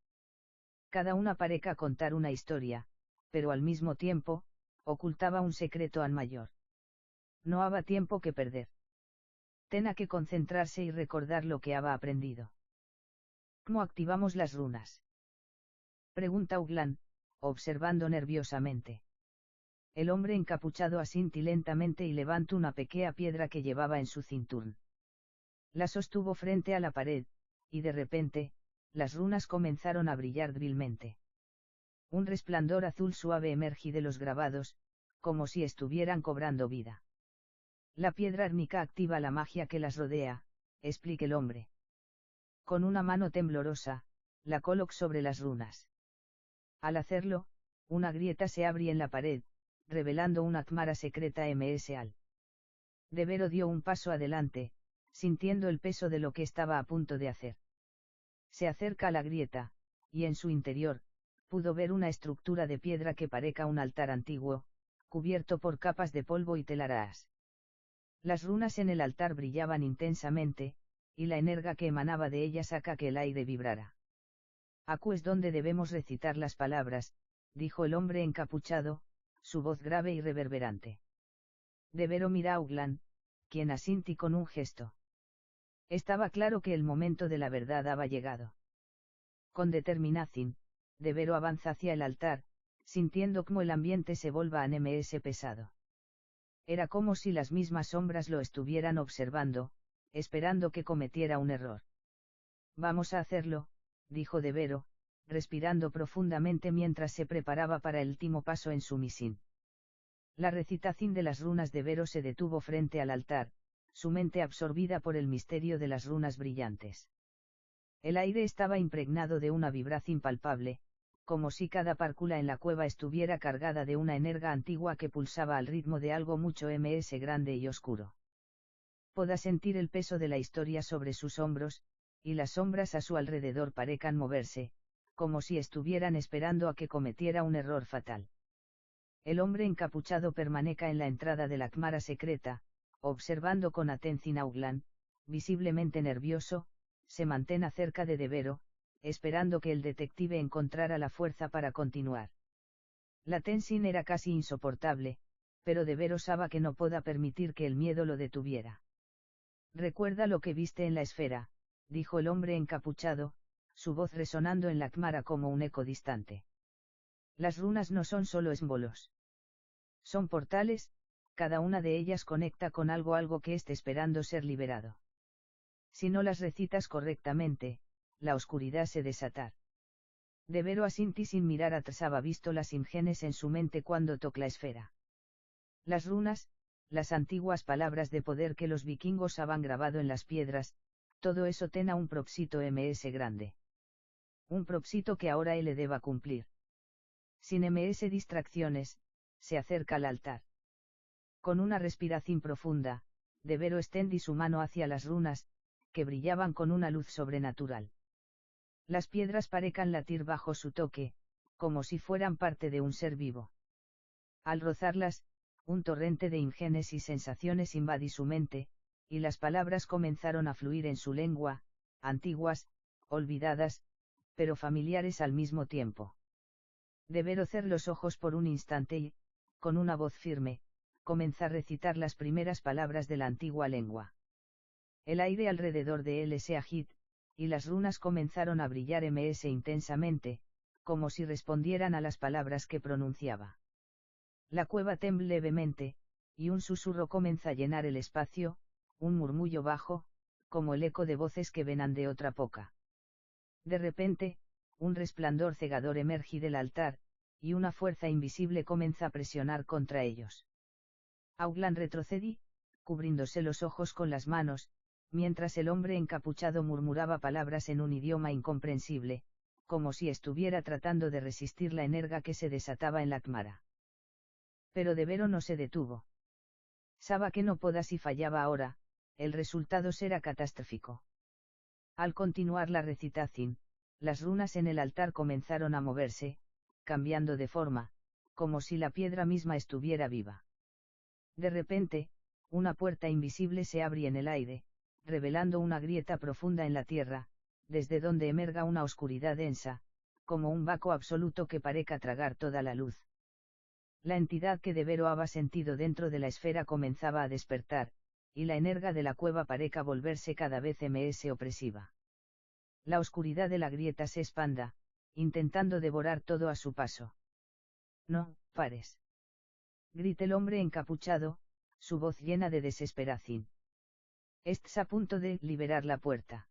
Cada una pareca contar una historia, pero al mismo tiempo, ocultaba un secreto al mayor. No había tiempo que perder. Tenía que concentrarse y recordar lo que había aprendido. ¿Cómo activamos las runas? Pregunta Uglan, observando nerviosamente. El hombre encapuchado asintió lentamente y levantó una pequeña piedra que llevaba en su cinturón. La sostuvo frente a la pared, y de repente, las runas comenzaron a brillar débilmente. Un resplandor azul suave emergió de los grabados, como si estuvieran cobrando vida. La piedra árnica activa la magia que las rodea, explica el hombre. Con una mano temblorosa, la colocó sobre las runas. Al hacerlo, una grieta se abrió en la pared, revelando una cámara secreta al. Devero dio un paso adelante, sintiendo el peso de lo que estaba a punto de hacer. Se acerca a la grieta, y en su interior, pudo ver una estructura de piedra que parezca un altar antiguo, cubierto por capas de polvo y telarañas. Las runas en el altar brillaban intensamente, y la energía que emanaba de ellas hacía que el aire vibrara. Aquí es donde debemos recitar las palabras, dijo el hombre encapuchado, su voz grave y reverberante. Devero miró a Uglan, quien asintió con un gesto. Estaba claro que el momento de la verdad había llegado. Con determinación, Devero avanza hacia el altar, sintiendo cómo el ambiente se volva a ms pesado. Era como si las mismas sombras lo estuvieran observando, esperando que cometiera un error. Vamos a hacerlo, dijo Devero, respirando profundamente mientras se preparaba para el último paso en su misión. La recitación de las runas de Devero se detuvo frente al altar, su mente absorbida por el misterio de las runas brillantes. El aire estaba impregnado de una vibración palpable, como si cada partícula en la cueva estuviera cargada de una energía antigua que pulsaba al ritmo de algo mucho más grande y oscuro. Podía sentir el peso de la historia sobre sus hombros, y las sombras a su alrededor parecían moverse, como si estuvieran esperando a que cometiera un error fatal. El hombre encapuchado permaneca en la entrada de la cámara secreta, observando con atención a Uglan, visiblemente nervioso, se mantiene cerca de Devero, esperando que el detective encontrara la fuerza para continuar. La tensión era casi insoportable, pero Devero sabía que no podía permitir que el miedo lo detuviera. Recuerda lo que viste en la esfera, dijo el hombre encapuchado, su voz resonando en la cámara como un eco distante. Las runas no son solo símbolos. Son portales, cada una de ellas conecta con algo que esté esperando ser liberado. Si no las recitas correctamente, la oscuridad se desatar. Devero asintió sin mirar atrás, había visto las imágenes en su mente cuando tocó la esfera. Las runas, las antiguas palabras de poder que los vikingos habían grabado en las piedras, todo eso tenía un propósito ms grande. Un propósito que ahora él le deba cumplir. Sin ms distracciones, se acerca al altar. Con una respiración profunda, Devero extendí su mano hacia las runas, que brillaban con una luz sobrenatural. Las piedras parecían latir bajo su toque, como si fueran parte de un ser vivo. Al rozarlas, un torrente de imágenes y sensaciones invadió su mente, y las palabras comenzaron a fluir en su lengua, antiguas, olvidadas, pero familiares al mismo tiempo. Devero cerró los ojos por un instante y, con una voz firme, comenzó a recitar las primeras palabras de la antigua lengua. El aire alrededor de él se agitó, y las runas comenzaron a brillar intensamente, como si respondieran a las palabras que pronunciaba. La cueva tembló levemente, y un susurro comenzó a llenar el espacio, un murmullo bajo, como el eco de voces que venan de otra poca. De repente, un resplandor cegador emergió del altar, y una fuerza invisible comenzó a presionar contra ellos. Uglan retrocedí, cubriéndose los ojos con las manos, mientras el hombre encapuchado murmuraba palabras en un idioma incomprensible, como si estuviera tratando de resistir la energa que se desataba en la cámara. Pero Devero no se detuvo. Sabía que no podía si fallaba ahora, el resultado será catastrófico. Al continuar la recitación, las runas en el altar comenzaron a moverse, cambiando de forma, como si la piedra misma estuviera viva. De repente, una puerta invisible se abrió en el aire, revelando una grieta profunda en la tierra, desde donde emerga una oscuridad densa, como un vaco absoluto que parezca tragar toda la luz. La entidad que Devero había sentido dentro de la esfera comenzaba a despertar, y la energa de la cueva parezca volverse cada vez más opresiva. La oscuridad de la grieta se expanda, intentando devorar todo a su paso. «No, pares», grita el hombre encapuchado, su voz llena de desesperación. «Estás a punto de liberar la puerta».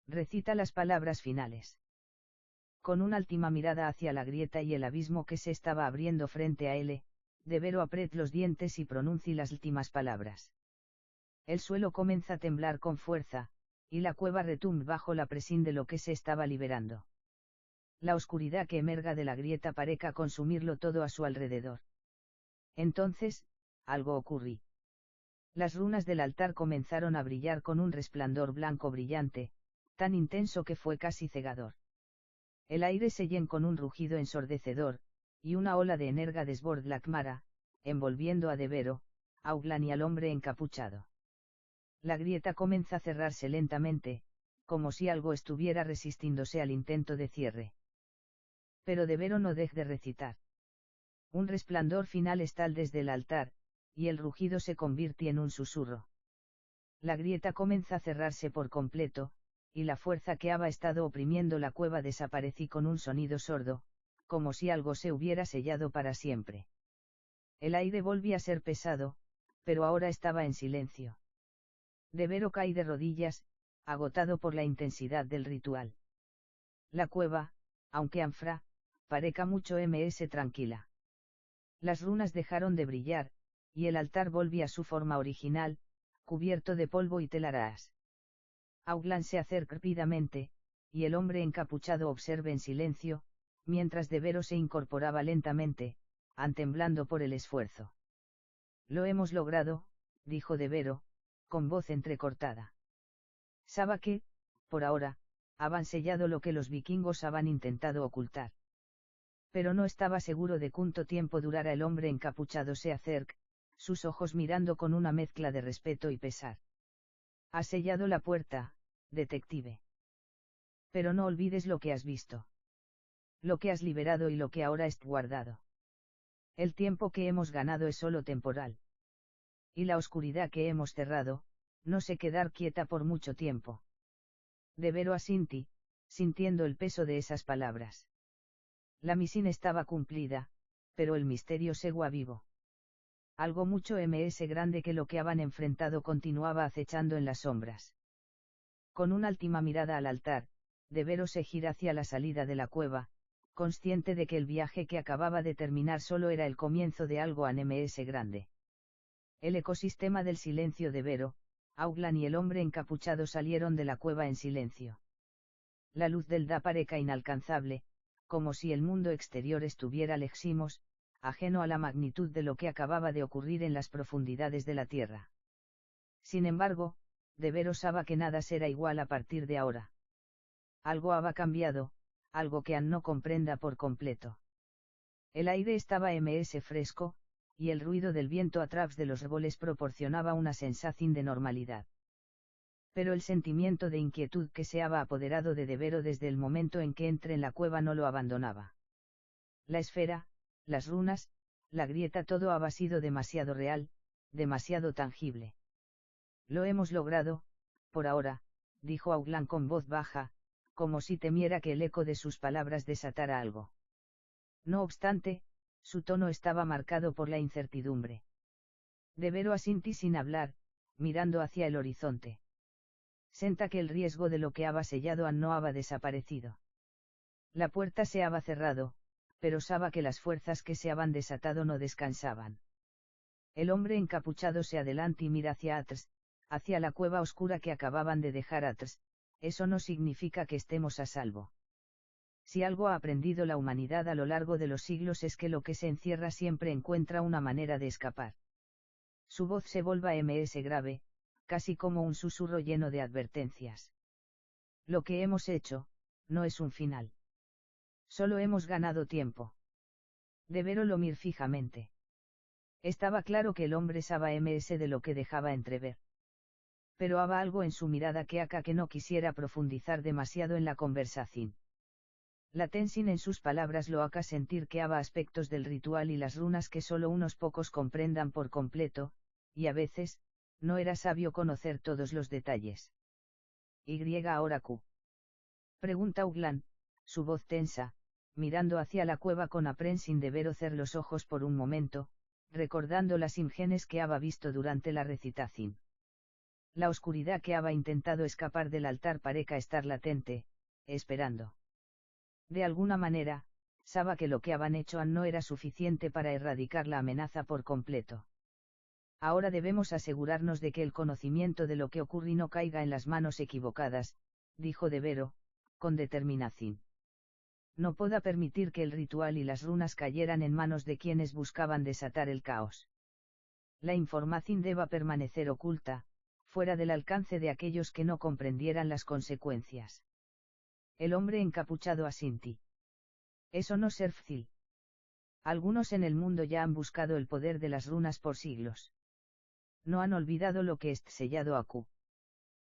Recita las palabras finales. Con una última mirada hacia la grieta y el abismo que se estaba abriendo frente a él, Devero aprieta los dientes y pronuncia las últimas palabras. El suelo comienza a temblar con fuerza, y la cueva retumba bajo la presión de lo que se estaba liberando. La oscuridad que emerga de la grieta parezca consumirlo todo a su alrededor. Entonces, algo ocurrió. Las runas del altar comenzaron a brillar con un resplandor blanco brillante, tan intenso que fue casi cegador. El aire se llenó con un rugido ensordecedor, y una ola de energa desbordó la cámara, envolviendo a Devero, Auglan y al hombre encapuchado. La grieta comienza a cerrarse lentamente, como si algo estuviera resistiéndose al intento de cierre. Pero Devero no deja de recitar. Un resplandor final estalla desde el altar, y el rugido se convierte en un susurro. La grieta comienza a cerrarse por completo, y la fuerza que había estado oprimiendo la cueva desapareció con un sonido sordo, como si algo se hubiera sellado para siempre. El aire volvía a ser pesado, pero ahora estaba en silencio. Devero cae de rodillas, agotado por la intensidad del ritual. La cueva, aunque anfra, parezca mucho más tranquila. Las runas dejaron de brillar, y el altar volvió a su forma original, cubierto de polvo y telarañas. Auglan se acerca rápidamente, y el hombre encapuchado observa en silencio, mientras Devero se incorporaba lentamente, temblando por el esfuerzo. «Lo hemos logrado», dijo Devero, con voz entrecortada. Sabía que, por ahora, habían sellado lo que los vikingos habían intentado ocultar. Pero no estaba seguro de cuánto tiempo durara. El hombre encapuchado se acerca, sus ojos mirando con una mezcla de respeto y pesar. «Has sellado la puerta, detective. Pero no olvides lo que has visto. Lo que has liberado y lo que ahora está guardado. El tiempo que hemos ganado es solo temporal. Y la oscuridad que hemos cerrado, no se quedar quieta por mucho tiempo». Devero asintió, sintiendo el peso de esas palabras. La misión estaba cumplida, pero el misterio seguía vivo. Algo mucho más grande que lo que habían enfrentado continuaba acechando en las sombras. Con una última mirada al altar, Devero se gira hacia la salida de la cueva, consciente de que el viaje que acababa de terminar solo era el comienzo de algo más grande. El ecosistema del silencio. Devero, Auglan y el hombre encapuchado salieron de la cueva en silencio. La luz del día parecía inalcanzable, como si el mundo exterior estuviera lejos, ajeno a la magnitud de lo que acababa de ocurrir en las profundidades de la tierra. Sin embargo, Devero sabía que nada será igual a partir de ahora. Algo había cambiado, algo que no comprenda por completo. El aire estaba más fresco, y el ruido del viento a través de los árboles proporcionaba una sensación de normalidad. Pero el sentimiento de inquietud que se había apoderado de Devero desde el momento en que entró en la cueva no lo abandonaba. La esfera, las runas, la grieta, todo había sido demasiado real, demasiado tangible. «Lo hemos logrado, por ahora», dijo Auglan con voz baja, como si temiera que el eco de sus palabras desatara algo. No obstante, su tono estaba marcado por la incertidumbre. Devero asintió sin hablar, mirando hacia el horizonte. Senta que el riesgo de lo que había sellado no había desaparecido. La puerta se había cerrado, pero sabía que las fuerzas que se habían desatado no descansaban. El hombre encapuchado se adelanta y mira hacia atrás, hacia la cueva oscura que acababan de dejar atrás. «Eso no significa que estemos a salvo». Si algo ha aprendido la humanidad a lo largo de los siglos es que lo que se encierra siempre encuentra una manera de escapar. Su voz se vuelve grave, casi como un susurro lleno de advertencias. Lo que hemos hecho, no es un final. Solo hemos ganado tiempo. Devero lo miró fijamente. Estaba claro que el hombre sabía de lo que dejaba entrever. Pero había algo en su mirada que no quisiera profundizar demasiado en la conversación. La tensión en sus palabras lo hace sentir que había aspectos del ritual y las runas que solo unos pocos comprendan por completo, y a veces, no era sabio conocer todos los detalles. ¿Y ahora Q? Pregunta Uglan, su voz tensa, mirando hacia la cueva con aprensión de ver cerrar los ojos por un momento, recordando las imágenes que había visto durante la recitación. La oscuridad que había intentado escapar del altar pareca estar latente, esperando. De alguna manera, sabía que lo que habían hecho no era suficiente para erradicar la amenaza por completo. Ahora debemos asegurarnos de que el conocimiento de lo que ocurre no caiga en las manos equivocadas, dijo Devero, con determinación. No puedo permitir que el ritual y las runas cayeran en manos de quienes buscaban desatar el caos. La información deba permanecer oculta, fuera del alcance de aquellos que no comprendieran las consecuencias. El hombre encapuchado asintió. Eso no ser fácil. Algunos en el mundo ya han buscado el poder de las runas por siglos. No han olvidado lo que es sellado a Q.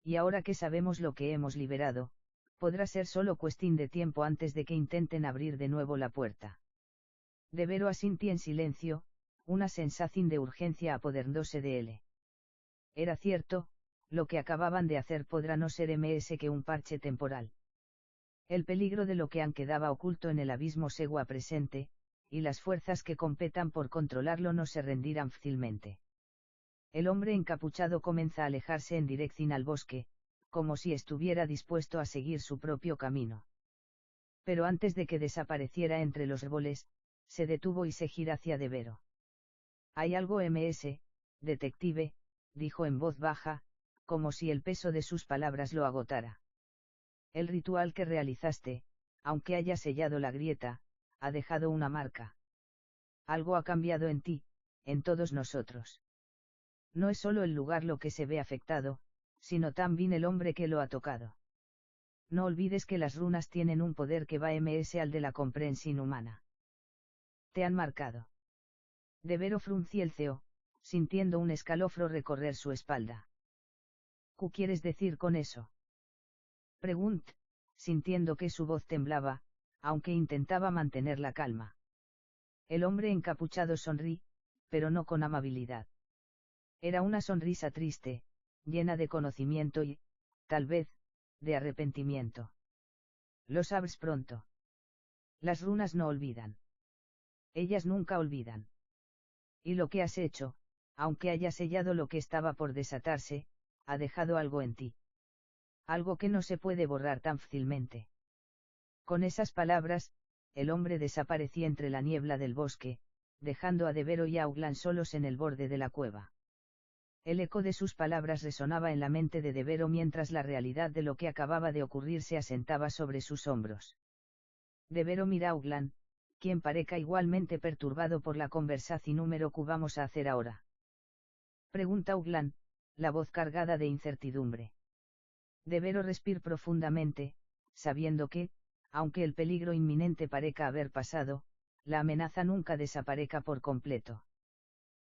Y ahora que sabemos lo que hemos liberado, podrá ser solo cuestión de tiempo antes de que intenten abrir de nuevo la puerta. Devero asintió en silencio, una sensación de urgencia apoderándose de él. Era cierto, lo que acababan de hacer podrá no ser más que un parche temporal. El peligro de lo que han quedaba oculto en el abismo segua presente, y las fuerzas que competan por controlarlo no se rendirán fácilmente. El hombre encapuchado comienza a alejarse en dirección al bosque, como si estuviera dispuesto a seguir su propio camino. Pero antes de que desapareciera entre los árboles, se detuvo y se giró hacia Devero. Hay algo detective, dijo en voz baja, como si el peso de sus palabras lo agotara. El ritual que realizaste, aunque haya sellado la grieta, ha dejado una marca. Algo ha cambiado en ti, en todos nosotros. No es solo el lugar lo que se ve afectado, sino también el hombre que lo ha tocado. No olvides que las runas tienen un poder que va al de la comprensión humana. Te han marcado. Devero frunció el ceño, sintiendo un escalofrío recorrer su espalda. ¿Qué quieres decir con eso? Preguntó, sintiendo que su voz temblaba, aunque intentaba mantener la calma. El hombre encapuchado sonrió, pero no con amabilidad. Era una sonrisa triste, llena de conocimiento y, tal vez, de arrepentimiento. Lo sabes pronto. Las runas no olvidan. Ellas nunca olvidan. Y lo que has hecho, aunque hayas sellado lo que estaba por desatarse, ha dejado algo en ti. Algo que no se puede borrar tan fácilmente. Con esas palabras, el hombre desapareció entre la niebla del bosque, dejando a Devero y a Uglan solos en el borde de la cueva. El eco de sus palabras resonaba en la mente de Devero mientras la realidad de lo que acababa de ocurrir se asentaba sobre sus hombros. Devero mira a Uglan, quien parezca igualmente perturbado por la conversación número que vamos a hacer ahora. Pregunta Uglan, la voz cargada de incertidumbre. Devero respir profundamente, sabiendo que, aunque el peligro inminente parezca haber pasado, la amenaza nunca desaparezca por completo.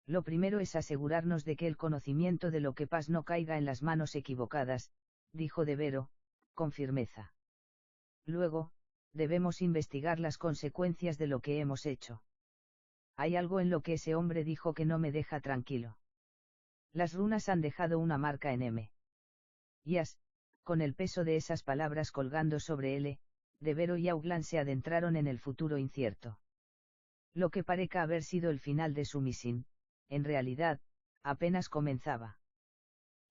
Lo primero es asegurarnos de que el conocimiento de lo que pasa no caiga en las manos equivocadas, dijo Devero, con firmeza. Luego, debemos investigar las consecuencias de lo que hemos hecho. Hay algo en lo que ese hombre dijo que no me deja tranquilo. Las runas han dejado una marca en M. Yas, con el peso de esas palabras colgando sobre él, Devero y Uglan se adentraron en el futuro incierto. Lo que parezca haber sido el final de su misión, en realidad, apenas comenzaba.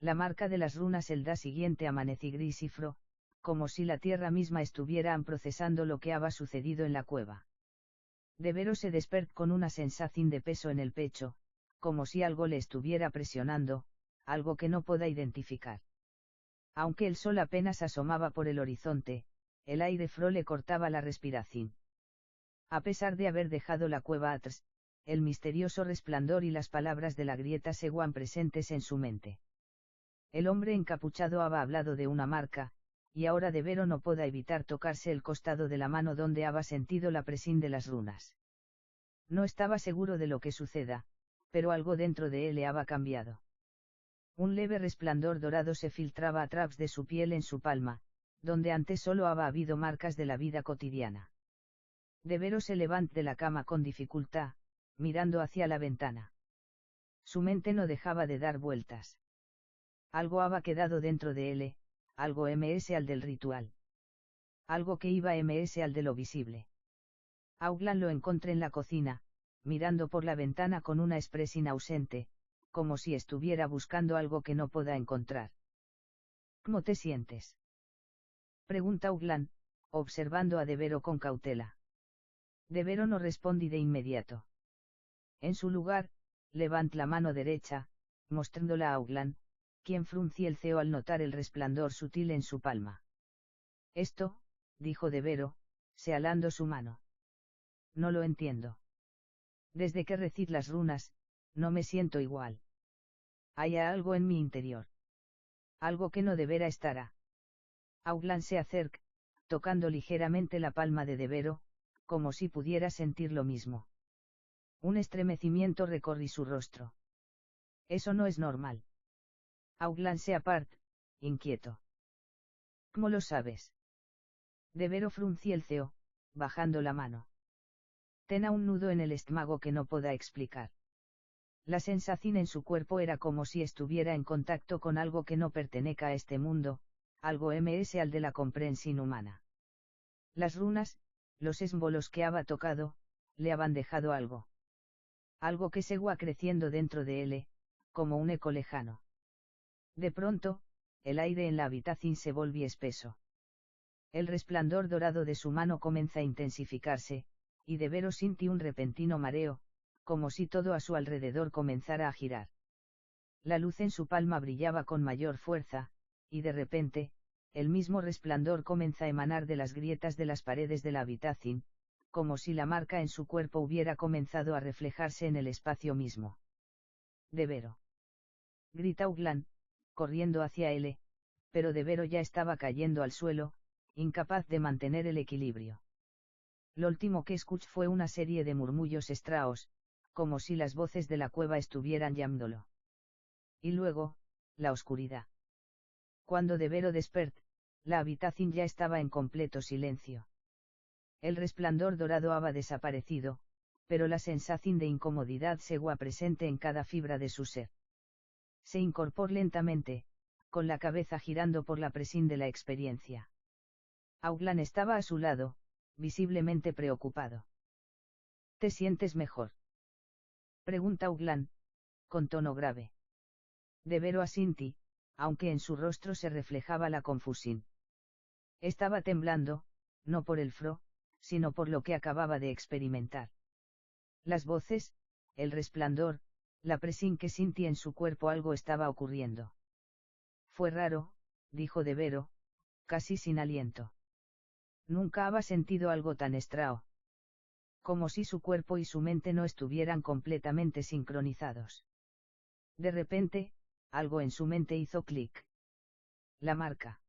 La marca de las runas el día siguiente amanecí gris y fro, como si la tierra misma estuviera procesando lo que había sucedido en la cueva. Devero se despertó con una sensación de peso en el pecho, como si algo le estuviera presionando, algo que no pueda identificar. Aunque el sol apenas asomaba por el horizonte, el aire fro le cortaba la respiración. A pesar de haber dejado la cueva atrás, el misterioso resplandor y las palabras de la grieta seguían presentes en su mente. El hombre encapuchado había hablado de una marca, y ahora de Vero no pueda evitar tocarse el costado de la mano donde había sentido la presión de las runas. No estaba seguro de lo que suceda, pero algo dentro de él le había cambiado. Un leve resplandor dorado se filtraba a través de su piel en su palma, donde antes solo había habido marcas de la vida cotidiana. De Vero se levantó de la cama con dificultad, mirando hacia la ventana. Su mente no dejaba de dar vueltas. Algo había quedado dentro de él, algo ms al del ritual. Algo que iba ms al de lo visible. Auglan lo encontré en la cocina, mirando por la ventana con una expresión ausente, como si estuviera buscando algo que no pueda encontrar. ¿Cómo te sientes?, pregunta Auglan, observando a De Vero con cautela. De Vero no responde de inmediato. En su lugar, levanta la mano derecha, mostrándola a Auglan, quien frunció el ceño al notar el resplandor sutil en su palma. Esto, dijo De Vero, sealando su mano. No lo entiendo. Desde que recito las runas, no me siento igual. Hay algo en mi interior. Algo que no deberá estar. Auglan se acerca, tocando ligeramente la palma de Vero, como si pudiera sentir lo mismo. Un estremecimiento recorrió su rostro. Eso no es normal. Auglan se aparta, inquieto. ¿Cómo lo sabes? De Vero frunció el ceño, bajando la mano. Tenía un nudo en el estómago que no pueda explicar. La sensación en su cuerpo era como si estuviera en contacto con algo que no pertenece a este mundo, algo ms al de la comprensión humana. Las runas, los símbolos que había tocado, le habían dejado algo. Algo que seguía creciendo dentro de él, como un eco lejano. De pronto, el aire en la habitación se volvió espeso. El resplandor dorado de su mano comenzó a intensificarse, y De Vero sintió un repentino mareo, como si todo a su alrededor comenzara a girar. La luz en su palma brillaba con mayor fuerza, y de repente, el mismo resplandor comenzó a emanar de las grietas de las paredes de la habitación, como si la marca en su cuerpo hubiera comenzado a reflejarse en el espacio mismo. De Vero. Grita Auglan, corriendo hacia él, pero De Vero ya estaba cayendo al suelo, incapaz de mantener el equilibrio. Lo último que escuchó fue una serie de murmullos extraños, como si las voces de la cueva estuvieran llamándolo. Y luego, la oscuridad. Cuando De Vero despertó, la habitación ya estaba en completo silencio. El resplandor dorado había desaparecido, pero la sensación de incomodidad seguía presente en cada fibra de su ser. Se incorporó lentamente, con la cabeza girando por la presión de la experiencia. Auglan estaba a su lado, visiblemente preocupado. ¿Te sientes mejor?, pregunta Auglan, con tono grave. De Vero asintió, aunque en su rostro se reflejaba la confusión. Estaba temblando, no por el fro, sino por lo que acababa de experimentar. Las voces, el resplandor, la presión que sentía en su cuerpo, algo estaba ocurriendo. Fue raro, dijo De Vero, casi sin aliento. Nunca había sentido algo tan extraño. Como si su cuerpo y su mente no estuvieran completamente sincronizados. De repente, algo en su mente hizo clic. La marca.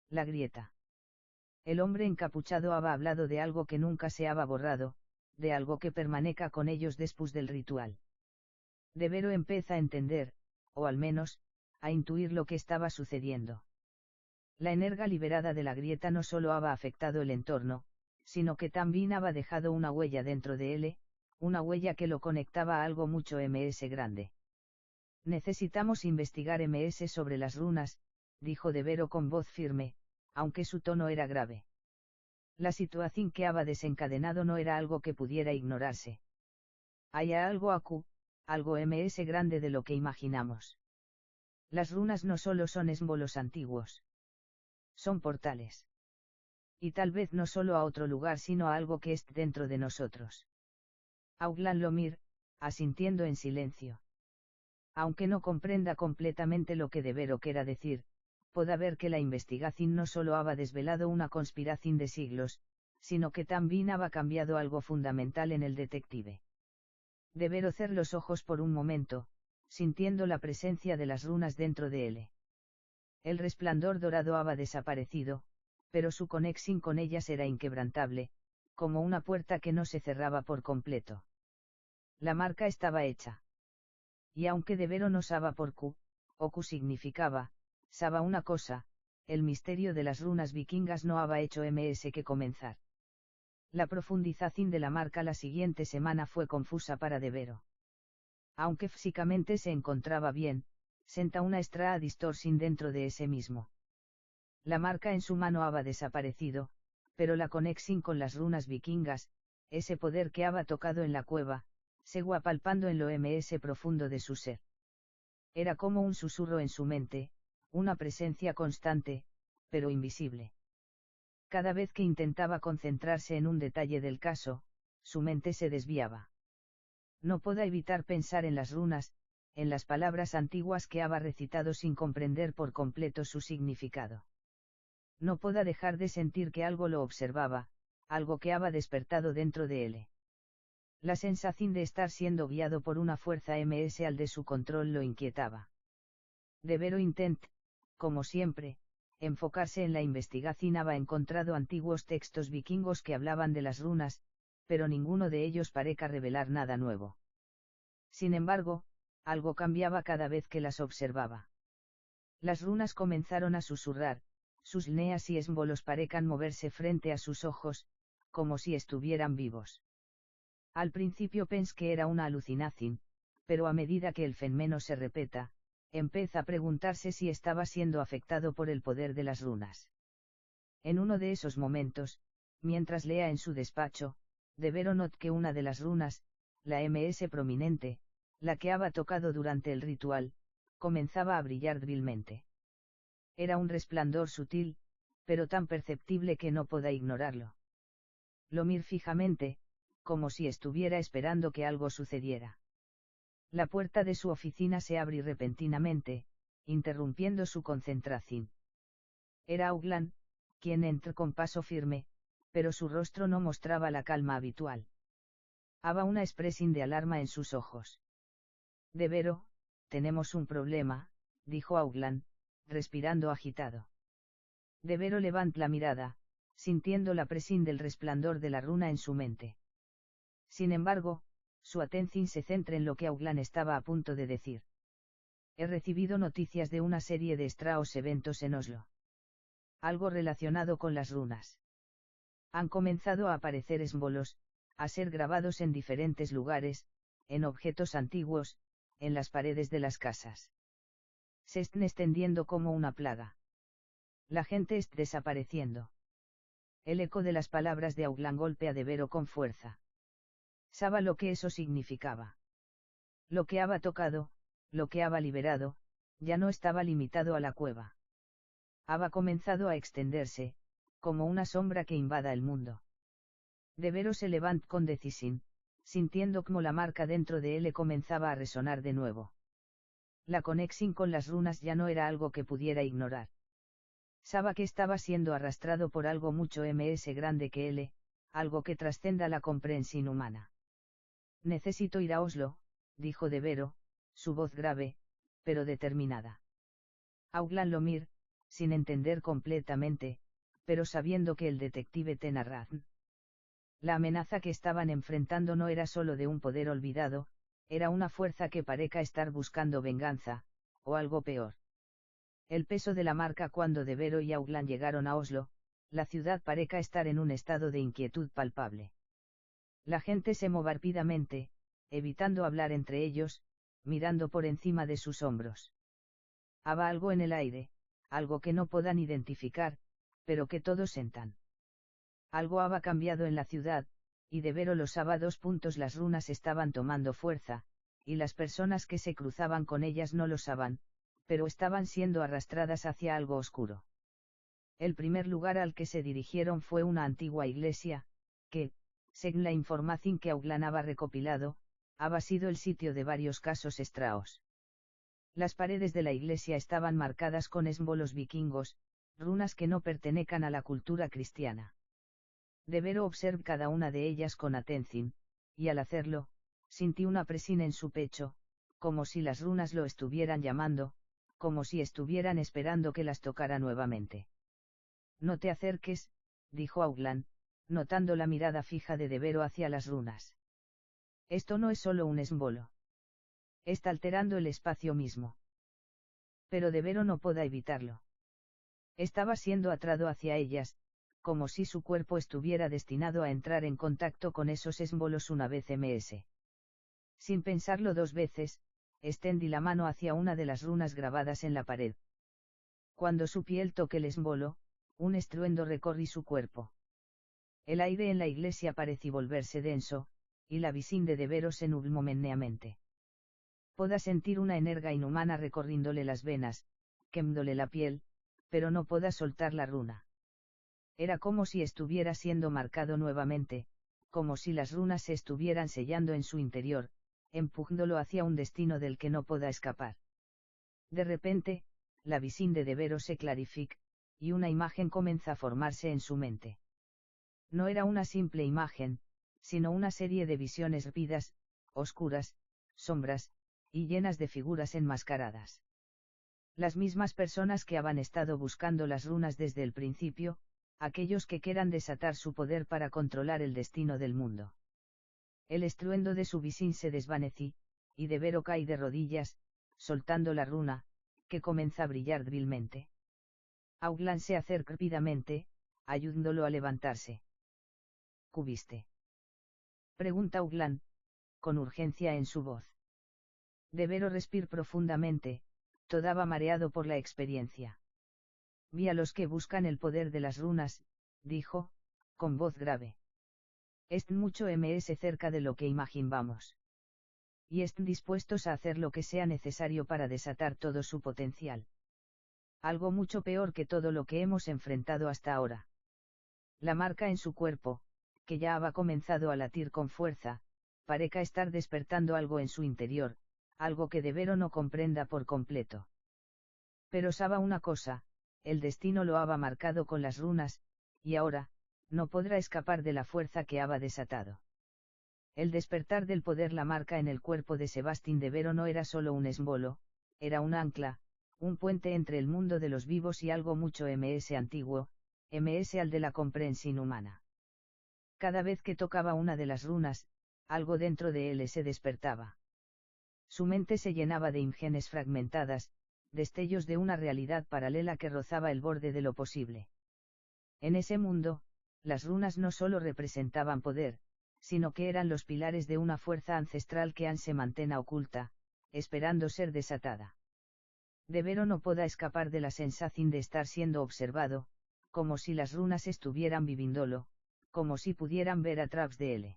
La grieta. El hombre encapuchado había hablado de algo que nunca se había borrado, de algo que permanezca con ellos después del ritual. De Vero empieza a entender, o al menos, a intuir lo que estaba sucediendo. La energía liberada de la grieta no solo había afectado el entorno, sino que también había dejado una huella dentro de él, una huella que lo conectaba a algo mucho ms grande. Necesitamos investigar ms sobre las runas, dijo De Vero con voz firme, aunque su tono era grave. La situación que había desencadenado no era algo que pudiera ignorarse. Hay algo aquí, algo ms grande de lo que imaginamos. Las runas no solo son símbolos antiguos. Son portales. Y tal vez no solo a otro lugar sino a algo que es dentro de nosotros. Auglan lo mir, asintiendo en silencio. Aunque no comprenda completamente lo que De Vero quiera decir, Poda ver que la investigación no solo había desvelado una conspiración de siglos, sino que también había cambiado algo fundamental en el detective. Deber hacer los ojos por un momento, sintiendo la presencia de las runas dentro de él. El resplandor dorado había desaparecido, pero su conexión con ellas era inquebrantable, como una puerta que no se cerraba por completo. La marca estaba hecha. Y aunque Devero no sabía por qué, o qué significaba, sabía una cosa: el misterio de las runas vikingas no había hecho más que comenzar. La profundización de la marca la siguiente semana fue confusa para Devero. Aunque físicamente se encontraba bien, sentía una extraña distorsión dentro de ese mismo. La marca en su mano había desaparecido, pero la conexión con las runas vikingas, ese poder que había tocado en la cueva, seguía palpando en lo más profundo de su ser. Era como un susurro en su mente, una presencia constante, pero invisible. Cada vez que intentaba concentrarse en un detalle del caso, su mente se desviaba. No podía evitar pensar en las runas, en las palabras antiguas que había recitado sin comprender por completo su significado. No podía dejar de sentir que algo lo observaba, algo que había despertado dentro de él. La sensación de estar siendo guiado por una fuerza más al de su control lo inquietaba. Devero intentó, como siempre, enfocarse en la investigación. Había encontrado antiguos textos vikingos que hablaban de las runas, pero ninguno de ellos parecía revelar nada nuevo. Sin embargo, algo cambiaba cada vez que las observaba. Las runas comenzaron a susurrar, sus líneas y símbolos parecían moverse frente a sus ojos, como si estuvieran vivos. Al principio pensé que era una alucinación, pero a medida que el fenómeno se repeta, empieza a preguntarse si estaba siendo afectado por el poder de las runas. En uno de esos momentos, mientras leía en su despacho, Devero notó que una de las runas, la MS prominente, la que había tocado durante el ritual, comenzaba a brillar débilmente. Era un resplandor sutil, pero tan perceptible que no podía ignorarlo. Lo miró fijamente, como si estuviera esperando que algo sucediera. La puerta de su oficina se abrió repentinamente, interrumpiendo su concentración. Era Auglan, quien entró con paso firme, pero su rostro no mostraba la calma habitual. Había una expresión de alarma en sus ojos. Devero, tenemos un problema, dijo Auglan, respirando agitado. Devero levantó la mirada, sintiendo la presión del resplandor de la runa en su mente. Sin embargo, su atención se centra en lo que Auglan estaba a punto de decir. He recibido noticias de una serie de extraños eventos en Oslo. Algo relacionado con las runas. Han comenzado a aparecer símbolos, a ser grabados en diferentes lugares, en objetos antiguos, en las paredes de las casas. Se están extendiendo como una plaga. La gente está desapareciendo. El eco de las palabras de Auglan golpea a Devero con fuerza. Sabía lo que eso significaba. Lo que había tocado, lo que había liberado, ya no estaba limitado a la cueva. Había comenzado a extenderse, como una sombra que invada el mundo. Devero se levantó con decisión, sintiendo como la marca dentro de él comenzaba a resonar de nuevo. La conexión con las runas ya no era algo que pudiera ignorar. Sabía que estaba siendo arrastrado por algo mucho más grande que él, algo que trascenda la comprensión humana. Necesito ir a Oslo, dijo Devero, su voz grave, pero determinada. Auglan lo miró, sin entender completamente, pero sabiendo que el detective tenía razón. La amenaza que estaban enfrentando no era solo de un poder olvidado, era una fuerza que parecía estar buscando venganza, o algo peor. El peso de la marca. Cuando Devero y Auglan llegaron a Oslo, la ciudad parecía estar en un estado de inquietud palpable. La gente se movía rápidamente, evitando hablar entre ellos, mirando por encima de sus hombros. Había algo en el aire, algo que no podían identificar, pero que todos sentían. Algo había cambiado en la ciudad, y Devero lo sabía. Las runas estaban tomando fuerza, y las personas que se cruzaban con ellas no lo sabían, pero estaban siendo arrastradas hacia algo oscuro. El primer lugar al que se dirigieron fue una antigua iglesia, que, según la información que Auglan había recopilado, había sido el sitio de varios casos extraños. Las paredes de la iglesia estaban marcadas con símbolos vikingos, runas que no pertenecen a la cultura cristiana. Devero observó cada una de ellas con atención, y al hacerlo, sintió una presión en su pecho, como si las runas lo estuvieran llamando, como si estuvieran esperando que las tocara nuevamente. No te acerques, dijo Auglan, notando la mirada fija de Devero hacia las runas. Esto no es solo un símbolo. Está alterando el espacio mismo. Pero Devero no podía evitarlo. Estaba siendo atraído hacia ellas, como si su cuerpo estuviera destinado a entrar en contacto con esos símbolos una vez ms. Sin pensarlo dos veces, extendí la mano hacia una de las runas grabadas en la pared. Cuando su piel toqué el símbolo, un estruendo recorrí su cuerpo. El aire en la iglesia pareció volverse denso, y la visión de Devero se nubló momentáneamente. Podía sentir una energía inhumana recorriéndole las venas, quemándole la piel, pero no podía soltar la runa. Era como si estuviera siendo marcado nuevamente, como si las runas se estuvieran sellando en su interior, empujándolo hacia un destino del que no podía escapar. De repente, la visión de Devero se clarificó, y una imagen comenzó a formarse en su mente. No era una simple imagen, sino una serie de visiones vidas, oscuras, sombras, y llenas de figuras enmascaradas. Las mismas personas que habían estado buscando las runas desde el principio, aquellos que quieran desatar su poder para controlar el destino del mundo. El estruendo de su visión se desvaneció, y Devero caí de rodillas, soltando la runa, que comenzó a brillar débilmente. Auglan se acercó rápidamente, ayudándolo a levantarse. ¿Cubiste? Pregunta Auglan, con urgencia en su voz. Devero respiró profundamente, todavía mareado por la experiencia. Vi a los que buscan el poder de las runas, dijo, con voz grave. Están mucho ms cerca de lo que imaginamos. Y están dispuestos a hacer lo que sea necesario para desatar todo su potencial. Algo mucho peor que todo lo que hemos enfrentado hasta ahora. La marca en su cuerpo, que ya había comenzado a latir con fuerza, parece estar despertando algo en su interior, algo que Devero no comprenda por completo. Pero sabe una cosa, el destino lo había marcado con las runas, y ahora, no podrá escapar de la fuerza que había desatado. El despertar del poder la marca en el cuerpo de Sebastián Devero no era solo un símbolo, era un ancla, un puente entre el mundo de los vivos y algo mucho ms antiguo, ms al de la comprensión humana. Cada vez que tocaba una de las runas, algo dentro de él se despertaba. Su mente se llenaba de imágenes fragmentadas, destellos de una realidad paralela que rozaba el borde de lo posible. En ese mundo, las runas no solo representaban poder, sino que eran los pilares de una fuerza ancestral que aún se mantenía oculta, esperando ser desatada. Devero no podía escapar de la sensación de estar siendo observado, como si las runas estuvieran viviéndolo, como si pudieran ver a través de él.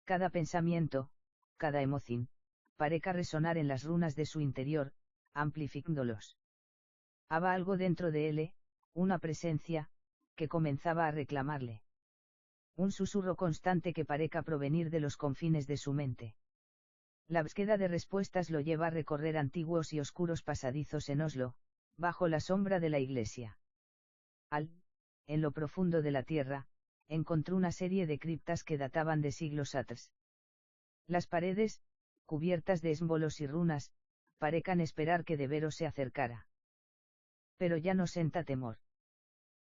Cada pensamiento, cada emoción, parecía resonar en las runas de su interior, amplificándolos. Había algo dentro de él, una presencia, que comenzaba a reclamarle. Un susurro constante que parecía provenir de los confines de su mente. La búsqueda de respuestas lo lleva a recorrer antiguos y oscuros pasadizos en Oslo, bajo la sombra de la iglesia. En lo profundo de la tierra, encontró una serie de criptas que databan de siglos atrás. Las paredes, cubiertas de símbolos y runas, parecían esperar que Devero se acercara. Pero ya no sentía temor.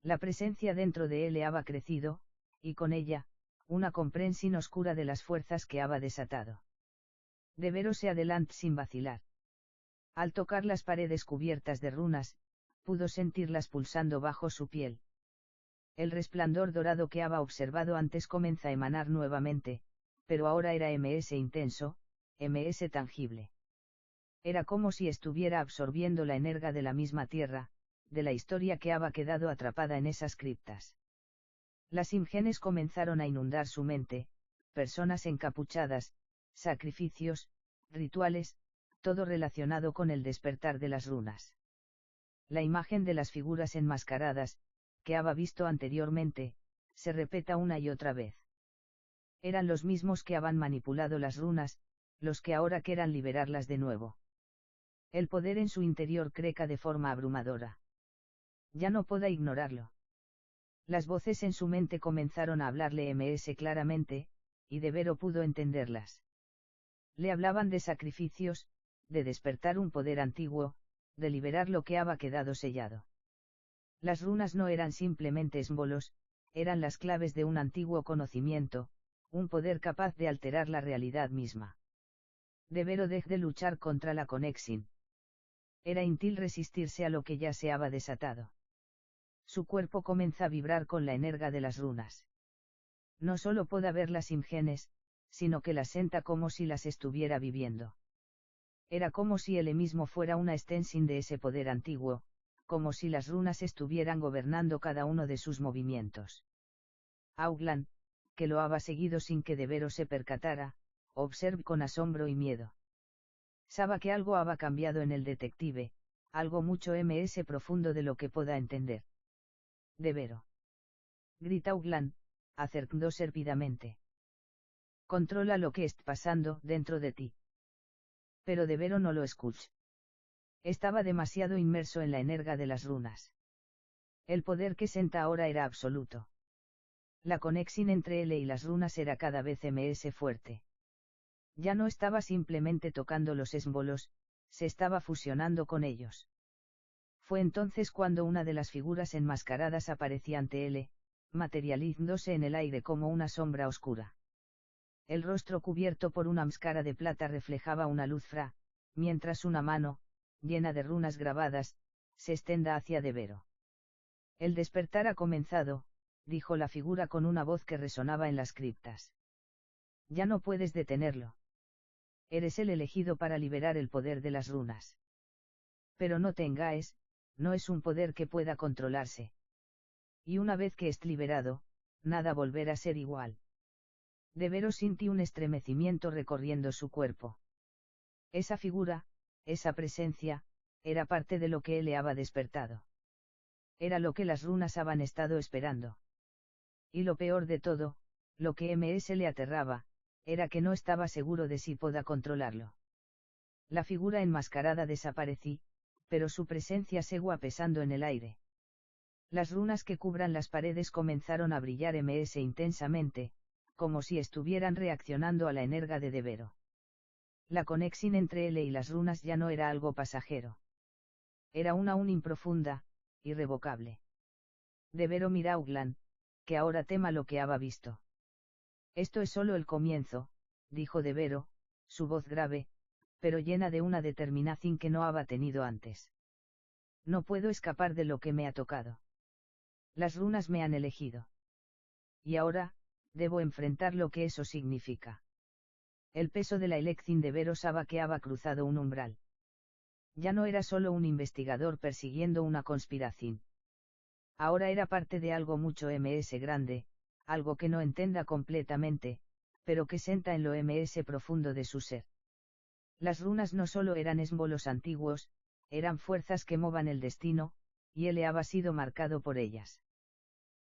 La presencia dentro de él había crecido, y con ella, una comprensión oscura de las fuerzas que había desatado. Devero se adelantó sin vacilar. Al tocar las paredes cubiertas de runas, pudo sentirlas pulsando bajo su piel. El resplandor dorado que había observado antes comenzó a emanar nuevamente, pero ahora era ms intenso, ms tangible. Era como si estuviera absorbiendo la energía de la misma tierra, de la historia que había quedado atrapada en esas criptas. Las imágenes comenzaron a inundar su mente, personas encapuchadas, sacrificios, rituales, todo relacionado con el despertar de las runas. La imagen de las figuras enmascaradas, que había visto anteriormente, se repeta una y otra vez. Eran los mismos que habían manipulado las runas, los que ahora querían liberarlas de nuevo. El poder en su interior creca de forma abrumadora. Ya no pueda ignorarlo. Las voces en su mente comenzaron a hablarle claramente, y De Vero pudo entenderlas. Le hablaban de sacrificios, de despertar un poder antiguo, de liberar lo que había quedado sellado. Las runas no eran simplemente símbolos, eran las claves de un antiguo conocimiento, un poder capaz de alterar la realidad misma. De Vero dejó de luchar contra la Conexin. Era inútil resistirse a lo que ya se había desatado. Su cuerpo comenzó a vibrar con la energía de las runas. No solo puede ver las imágenes, sino que las sienta como si las estuviera viviendo. Era como si él mismo fuera una extensión de ese poder antiguo, como si las runas estuvieran gobernando cada uno de sus movimientos. Auglan, que lo había seguido sin que De Vero se percatara, observó con asombro y miedo. Sabía que algo había cambiado en el detective, algo mucho más profundo de lo que pueda entender. De Vero. Grita Auglan, acercándose rápidamente. Controla lo que está pasando dentro de ti. Pero De Vero no lo escucha. Estaba demasiado inmerso en la energía de las runas. El poder que senta ahora era absoluto. La conexión entre él y las runas era cada vez más fuerte. Ya no estaba simplemente tocando los símbolos, se estaba fusionando con ellos. Fue entonces cuando una de las figuras enmascaradas aparecía ante él, materializándose en el aire como una sombra oscura. El rostro cubierto por una máscara de plata reflejaba una luz mientras una mano, llena de runas grabadas, se extendía hacia De Vero. El despertar ha comenzado, dijo la figura con una voz que resonaba en las criptas. Ya no puedes detenerlo. Eres el elegido para liberar el poder de las runas. Pero no te engañes, no es un poder que pueda controlarse. Y una vez que esté liberado, nada volverá a ser igual. De Vero sintió un estremecimiento recorriendo su cuerpo. Esa figura, esa presencia, era parte de lo que él le había despertado. Era lo que las runas habían estado esperando. Y lo peor de todo, lo que le aterraba, era que no estaba seguro de si podía controlarlo. La figura enmascarada desapareció, pero su presencia seguía pesando en el aire. Las runas que cubran las paredes comenzaron a brillar intensamente, como si estuvieran reaccionando a la energía de De Vero. La conexión entre él y las runas ya no era algo pasajero. Era una unión profunda, irrevocable. De Vero mira a Auglan, que ahora tema lo que había visto. Esto es solo el comienzo, dijo De Vero, su voz grave, pero llena de una determinación que no había tenido antes. No puedo escapar de lo que me ha tocado. Las runas me han elegido. Y ahora, debo enfrentar lo que eso significa. El peso de la elección de Vero sabía que había cruzado un umbral. Ya no era solo un investigador persiguiendo una conspiración. Ahora era parte de algo mucho más grande, algo que no entienda completamente, pero que sienta en lo más profundo de su ser. Las runas no solo eran símbolos antiguos, eran fuerzas que movan el destino, y él había sido marcado por ellas.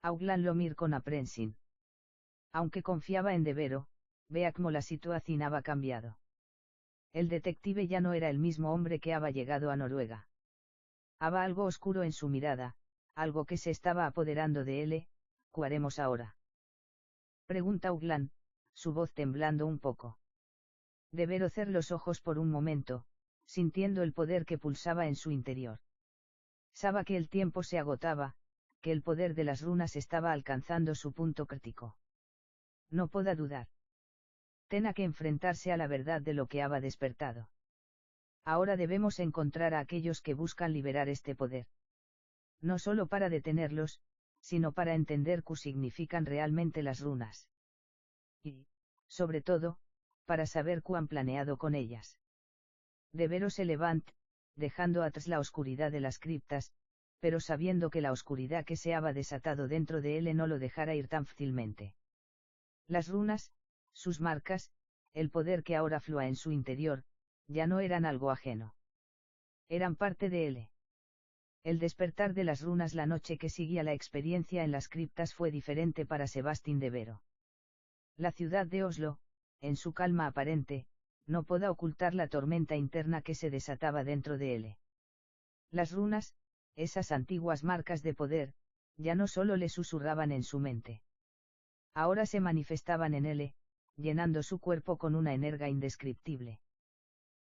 Auglan lo miró con aprensión. Aunque confiaba en De Vero, vea cómo la situación había cambiado. El detective ya no era el mismo hombre que había llegado a Noruega. Había algo oscuro en su mirada, algo que se estaba apoderando de él. ¿Qué haremos ahora? Pregunta Auglan, su voz temblando un poco. De Vero cerró los ojos por un momento, sintiendo el poder que pulsaba en su interior. Sabía que el tiempo se agotaba, que el poder de las runas estaba alcanzando su punto crítico. No pueda dudar. Tenía que enfrentarse a la verdad de lo que había despertado. Ahora debemos encontrar a aquellos que buscan liberar este poder. No solo para detenerlos, sino para entender qué significan realmente las runas. Y, sobre todo, para saber qué han planeado con ellas. De Vero se levantó, dejando atrás la oscuridad de las criptas, pero sabiendo que la oscuridad que se había desatado dentro de él no lo dejara ir tan fácilmente. Las runas, sus marcas, el poder que ahora flua en su interior, ya no eran algo ajeno. Eran parte de él. El despertar de las runas la noche que seguía la experiencia en las criptas fue diferente para Sebastián de Vero. La ciudad de Oslo, en su calma aparente, no pueda ocultar la tormenta interna que se desataba dentro de él. Las runas, esas antiguas marcas de poder, ya no solo le susurraban en su mente. Ahora se manifestaban en él, llenando su cuerpo con una energía indescriptible.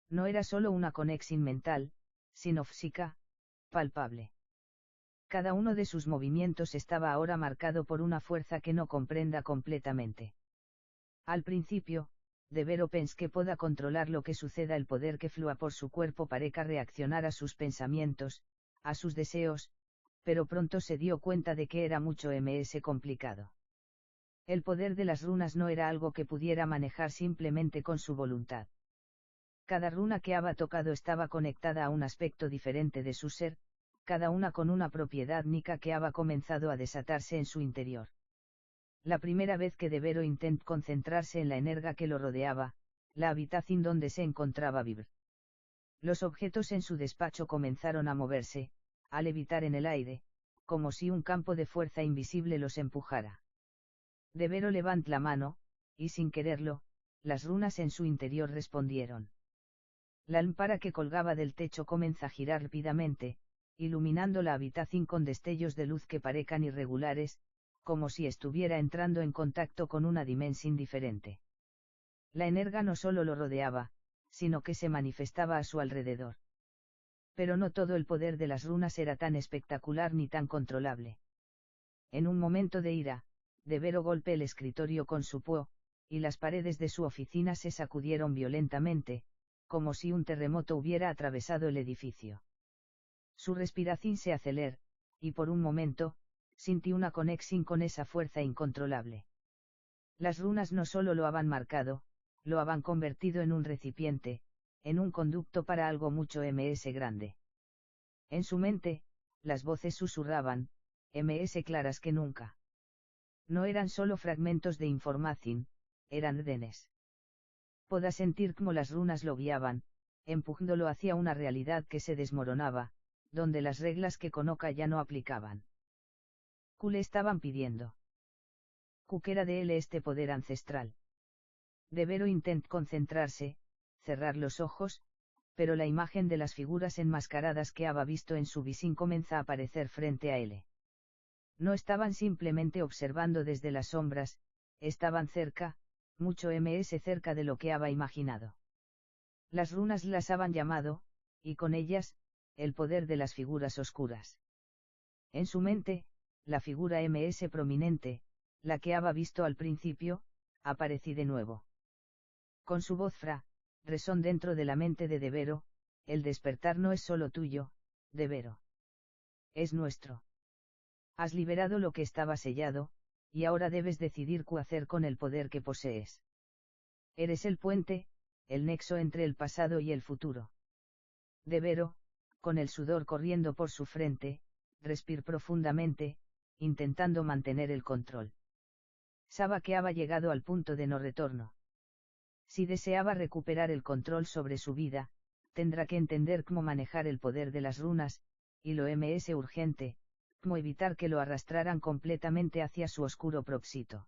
No era solo una conexión mental, sino física, palpable. Cada uno de sus movimientos estaba ahora marcado por una fuerza que no comprenda completamente. Al principio, Devero pensó que pueda controlar lo que suceda, el poder que flúa por su cuerpo pareca reaccionar a sus pensamientos, a sus deseos, pero pronto se dio cuenta de que era mucho más complicado. El poder de las runas no era algo que pudiera manejar simplemente con su voluntad. Cada runa que había tocado estaba conectada a un aspecto diferente de su ser, cada una con una propiedad única que había comenzado a desatarse en su interior. La primera vez que Devero intentó concentrarse en la energía que lo rodeaba, la habitación donde se encontraba Vibr. Los objetos en su despacho comenzaron a moverse, a levitar en el aire, como si un campo de fuerza invisible los empujara. Devero levantó la mano, y sin quererlo, las runas en su interior respondieron. La lámpara que colgaba del techo comenzó a girar rápidamente, iluminando la habitación con destellos de luz que parecían irregulares, como si estuviera entrando en contacto con una dimensión diferente. La energía no solo lo rodeaba, sino que se manifestaba a su alrededor. Pero no todo el poder de las runas era tan espectacular ni tan controlable. En un momento de ira, Devero golpeó el escritorio con su puño, y las paredes de su oficina se sacudieron violentamente, como si un terremoto hubiera atravesado el edificio. Su respiración se aceleró, y por un momento, sintió una conexión con esa fuerza incontrolable. Las runas no solo lo habían marcado, lo habían convertido en un recipiente, en un conducto para algo mucho más grande. En su mente, las voces susurraban, más claras que nunca. No eran solo fragmentos de información, eran órdenes. Podía sentir cómo las runas lo guiaban, empujándolo hacia una realidad que se desmoronaba, donde las reglas que conozca ya no aplicaban. ¿Qué le estaban pidiendo? ¿Qué era de él este poder ancestral? Devero intentó concentrarse, cerrar los ojos, pero la imagen de las figuras enmascaradas que había visto en su visión comenzó a aparecer frente a él. No estaban simplemente observando desde las sombras, estaban cerca, mucho más cerca de lo que había imaginado. Las runas las habían llamado, y con ellas, el poder de las figuras oscuras. En su mente, la figura más prominente, la que había visto al principio, apareció de nuevo. Con su voz resonó dentro de la mente de Devero, el despertar no es solo tuyo, Devero. Es nuestro. Has liberado lo que estaba sellado, y ahora debes decidir qué hacer con el poder que posees. Eres el puente, el nexo entre el pasado y el futuro. Devero, con el sudor corriendo por su frente, respiró profundamente, intentando mantener el control. Sabía que había llegado al punto de no retorno. Si deseaba recuperar el control sobre su vida, tendrá que entender cómo manejar el poder de las runas, y lo más urgente, cómo evitar que lo arrastraran completamente hacia su oscuro propósito.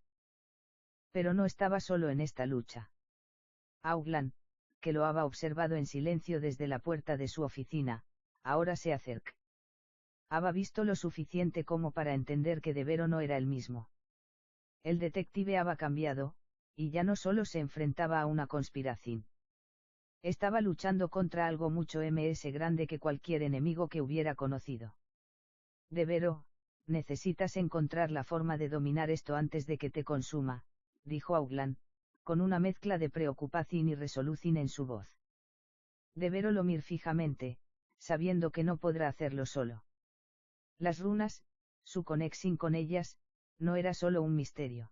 Pero no estaba solo en esta lucha. Auglan, que lo había observado en silencio desde la puerta de su oficina, ahora se acerca. Había visto lo suficiente como para entender que Devero no era el mismo. El detective había cambiado, y ya no solo se enfrentaba a una conspiración. Estaba luchando contra algo mucho más grande que cualquier enemigo que hubiera conocido. Devero, necesitas encontrar la forma de dominar esto antes de que te consuma, dijo Auglan, con una mezcla de preocupación y resolución en su voz. Devero lo miró fijamente, sabiendo que no podrá hacerlo solo. Las runas, su conexión con ellas, no era solo un misterio.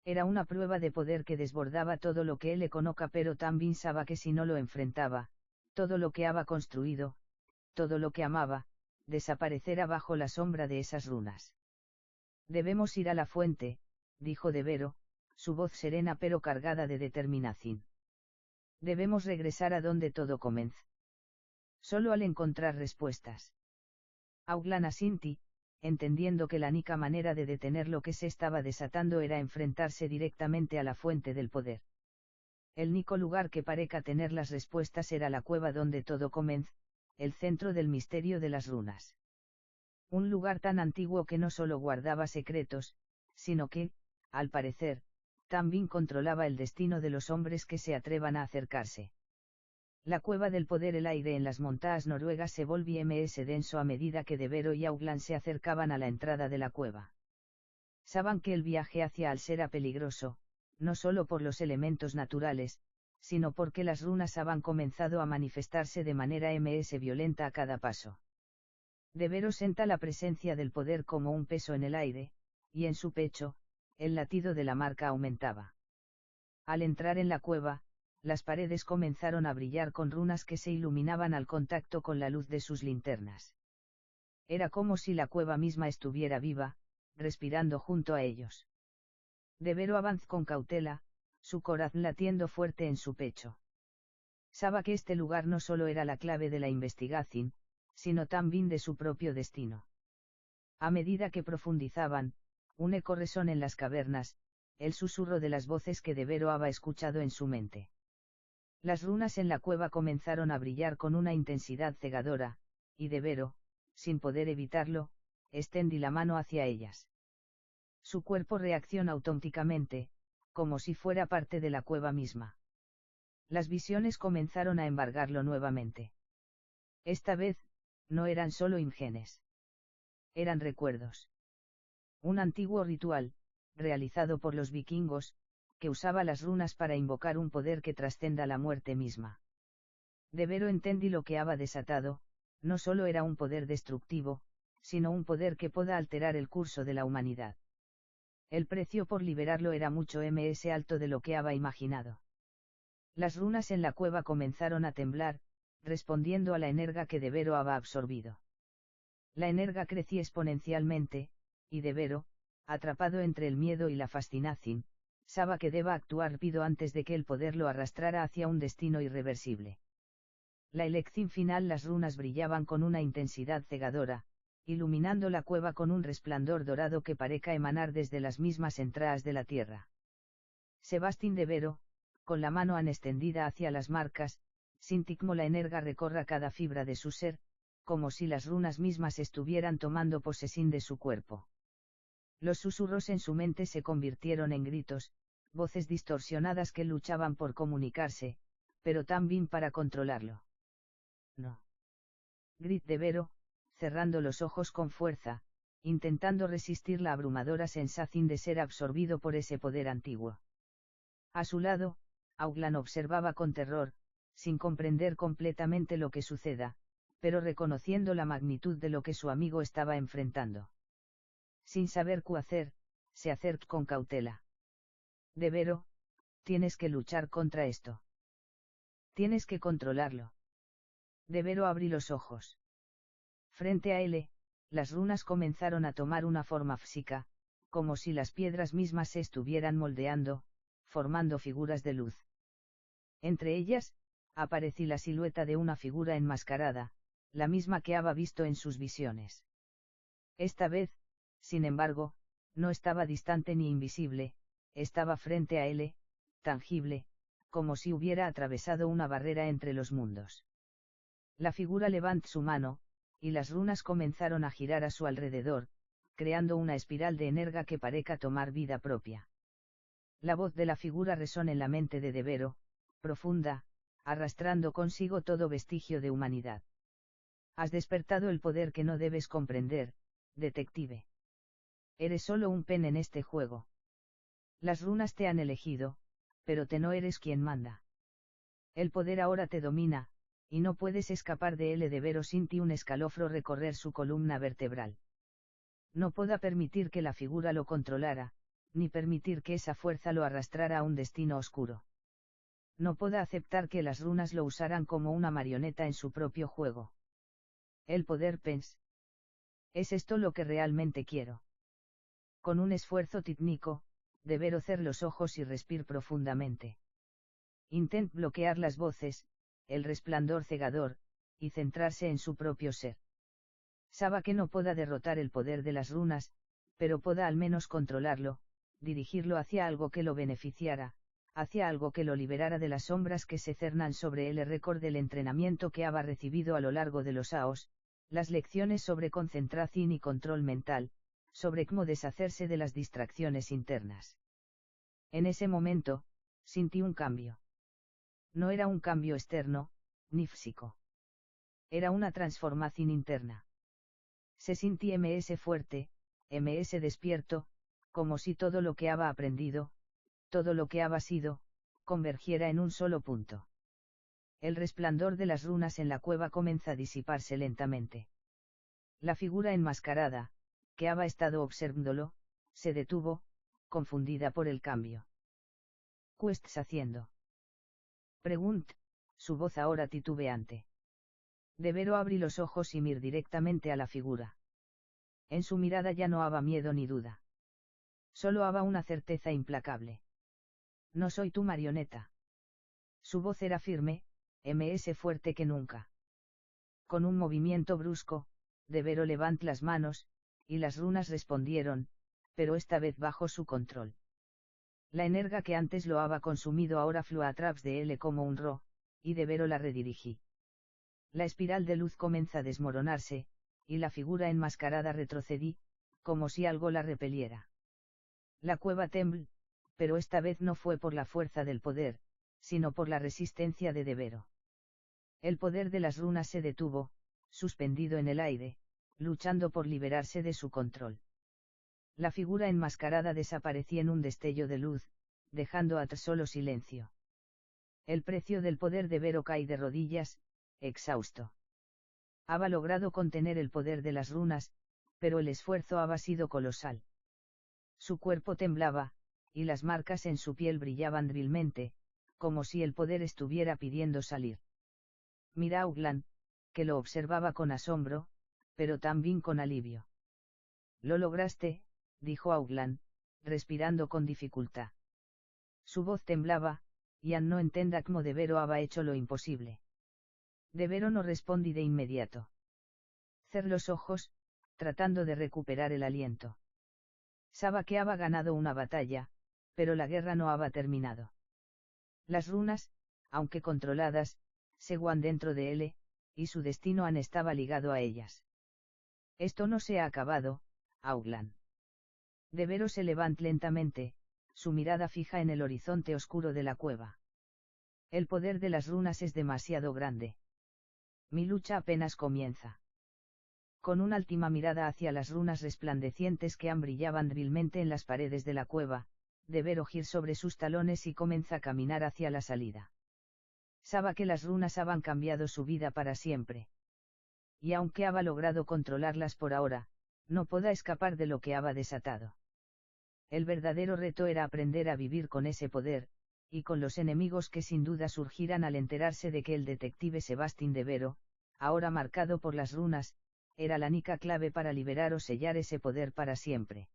Era una prueba de poder que desbordaba todo lo que él le conozca, pero también sabía que si no lo enfrentaba, todo lo que había construido, todo lo que amaba, desaparecerá bajo la sombra de esas runas. Debemos ir a la fuente, dijo Devero, su voz serena pero cargada de determinación. Debemos regresar a donde todo comenzó. Solo al encontrar respuestas. Auglan asintió, entendiendo que la única manera de detener lo que se estaba desatando era enfrentarse directamente a la fuente del poder. El único lugar que pareca tener las respuestas era la cueva donde todo comenzó, el centro del misterio de las runas. Un lugar tan antiguo que no solo guardaba secretos, sino que, al parecer, también controlaba el destino de los hombres que se atrevan a acercarse. La cueva del poder. El aire en las montañas noruegas se volvía más denso a medida que Devero y Augland se acercaban a la entrada de la cueva. Saben que el viaje hacia al era peligroso, no solo por los elementos naturales, sino porque las runas habían comenzado a manifestarse de manera más violenta a cada paso. Devero senta la presencia del poder como un peso en el aire, y en su pecho, el latido de la marca aumentaba. Al entrar en la cueva, las paredes comenzaron a brillar con runas que se iluminaban al contacto con la luz de sus linternas. Era como si la cueva misma estuviera viva, respirando junto a ellos. Devero avanzó con cautela, su corazón latiendo fuerte en su pecho. Sabía que este lugar no solo era la clave de la investigación, sino también de su propio destino. A medida que profundizaban, un eco resonó en las cavernas, el susurro de las voces que Devero había escuchado en su mente. Las runas en la cueva comenzaron a brillar con una intensidad cegadora, y Devero, sin poder evitarlo, extendí la mano hacia ellas. Su cuerpo reaccionó automáticamente, como si fuera parte de la cueva misma. Las visiones comenzaron a embargarlo nuevamente. Esta vez, no eran solo imágenes. Eran recuerdos. Un antiguo ritual, realizado por los vikingos, que usaba las runas para invocar un poder que trascenda la muerte misma. Devero entendí lo que había desatado, no solo era un poder destructivo, sino un poder que pueda alterar el curso de la humanidad. El precio por liberarlo era mucho más alto de lo que había imaginado. Las runas en la cueva comenzaron a temblar, respondiendo a la energía que Devero había absorbido. La energía crecía exponencialmente, y Devero, atrapado entre el miedo y la fascinación, sabía que deba actuar rápido antes de que el poder lo arrastrara hacia un destino irreversible. La elección final. Las runas brillaban con una intensidad cegadora, iluminando la cueva con un resplandor dorado que pareca emanar desde las mismas entradas de la tierra. Sebastián Devero, con la mano extendida hacia las marcas, sintió como la energía recorra cada fibra de su ser, como si las runas mismas estuvieran tomando posesión de su cuerpo. Los susurros en su mente se convirtieron en gritos, voces distorsionadas que luchaban por comunicarse, pero también para controlarlo. No. Gritó Devero, cerrando los ojos con fuerza, intentando resistir la abrumadora sensación de ser absorbido por ese poder antiguo. A su lado, Augland observaba con terror, sin comprender completamente lo que suceda, pero reconociendo la magnitud de lo que su amigo estaba enfrentando. Sin saber qué hacer, se acercó con cautela. Devero, tienes que luchar contra esto. Tienes que controlarlo. Devero abrió los ojos. Frente a él, las runas comenzaron a tomar una forma física, como si las piedras mismas se estuvieran moldeando, formando figuras de luz. Entre ellas, apareció la silueta de una figura enmascarada, la misma que había visto en sus visiones. Esta vez, sin embargo, no estaba distante ni invisible, estaba frente a él, tangible, como si hubiera atravesado una barrera entre los mundos. La figura levantó su mano, y las runas comenzaron a girar a su alrededor, creando una espiral de energía que pareca tomar vida propia. La voz de la figura resonó en la mente de Devero, profunda, arrastrando consigo todo vestigio de humanidad. Has despertado el poder que no debes comprender, detective. Eres solo un pen en este juego. Las runas te han elegido, pero te no eres quien manda. El poder ahora te domina, y no puedes escapar de él. Devero sintió un escalofrío recorrer su columna vertebral. No podía permitir que la figura lo controlara, ni permitir que esa fuerza lo arrastrara a un destino oscuro. No podía aceptar que las runas lo usaran como una marioneta en su propio juego. El poder pens. ¿Es esto lo que realmente quiero? Con un esfuerzo títánico, Devero cerró los ojos y respiró profundamente. Intentó bloquear las voces, el resplandor cegador, y centrarse en su propio ser. Sabía que no podía derrotar el poder de las runas, pero podía al menos controlarlo, dirigirlo hacia algo que lo beneficiara, hacia algo que lo liberara de las sombras que se cernan sobre el récord del entrenamiento que había recibido a lo largo de los años, las lecciones sobre concentración y control mental, sobre cómo deshacerse de las distracciones internas. En ese momento, sentí un cambio. No era un cambio externo, ni físico. Era una transformación interna. Se sentí ms fuerte, ms despierto, como si todo lo que había aprendido, todo lo que había sido, convergiera en un solo punto. El resplandor de las runas en la cueva comienza a disiparse lentamente. La figura enmascarada, que había estado observándolo, se detuvo, confundida por el cambio. ¿Qué estás haciendo? Preguntó, su voz ahora titubeante. Devero abrí los ojos y miró directamente a la figura. En su mirada ya no había miedo ni duda. Solo había una certeza implacable. No soy tu marioneta. Su voz era firme, ms fuerte que nunca. Con un movimiento brusco, Devero levantó las manos, y las runas respondieron, pero esta vez bajo su control. La energía que antes lo había consumido ahora fluyó a través de él como un ro, y Devero la redirigí. La espiral de luz comienza a desmoronarse, y la figura enmascarada retrocedí, como si algo la repeliera. La cueva tembló, pero esta vez no fue por la fuerza del poder, sino por la resistencia de Devero. El poder de las runas se detuvo, suspendido en el aire, luchando por liberarse de su control. La figura enmascarada desaparecía en un destello de luz, dejando atrás solo silencio. El precio del poder de Devero cae de rodillas, exhausto. Había logrado contener el poder de las runas, pero el esfuerzo había sido colosal. Su cuerpo temblaba, y las marcas en su piel brillaban débilmente, como si el poder estuviera pidiendo salir. Miró a Auglan, que lo observaba con asombro, pero también con alivio. Lo lograste, dijo Auglan, respirando con dificultad. Su voz temblaba, y Ann no entendía cómo Devero había hecho lo imposible. Devero no respondí de inmediato. Cerró los ojos, tratando de recuperar el aliento. Sabía que había ganado una batalla, pero la guerra no había terminado. Las runas, aunque controladas, seguían dentro de él, y su destino aún estaba ligado a ellas. Esto no se ha acabado, Auglan. Devero se levantó lentamente, su mirada fija en el horizonte oscuro de la cueva. El poder de las runas es demasiado grande. Mi lucha apenas comienza. Con una última mirada hacia las runas resplandecientes que brillaban débilmente en las paredes de la cueva, Devero giró sobre sus talones y comenzó a caminar hacia la salida. Sabía que las runas habían cambiado su vida para siempre. Y aunque había logrado controlarlas por ahora, no podía escapar de lo que había desatado. El verdadero reto era aprender a vivir con ese poder, y con los enemigos que sin duda surgirán al enterarse de que el detective Sebastián Devero, ahora marcado por las runas, era la única clave para liberar o sellar ese poder para siempre.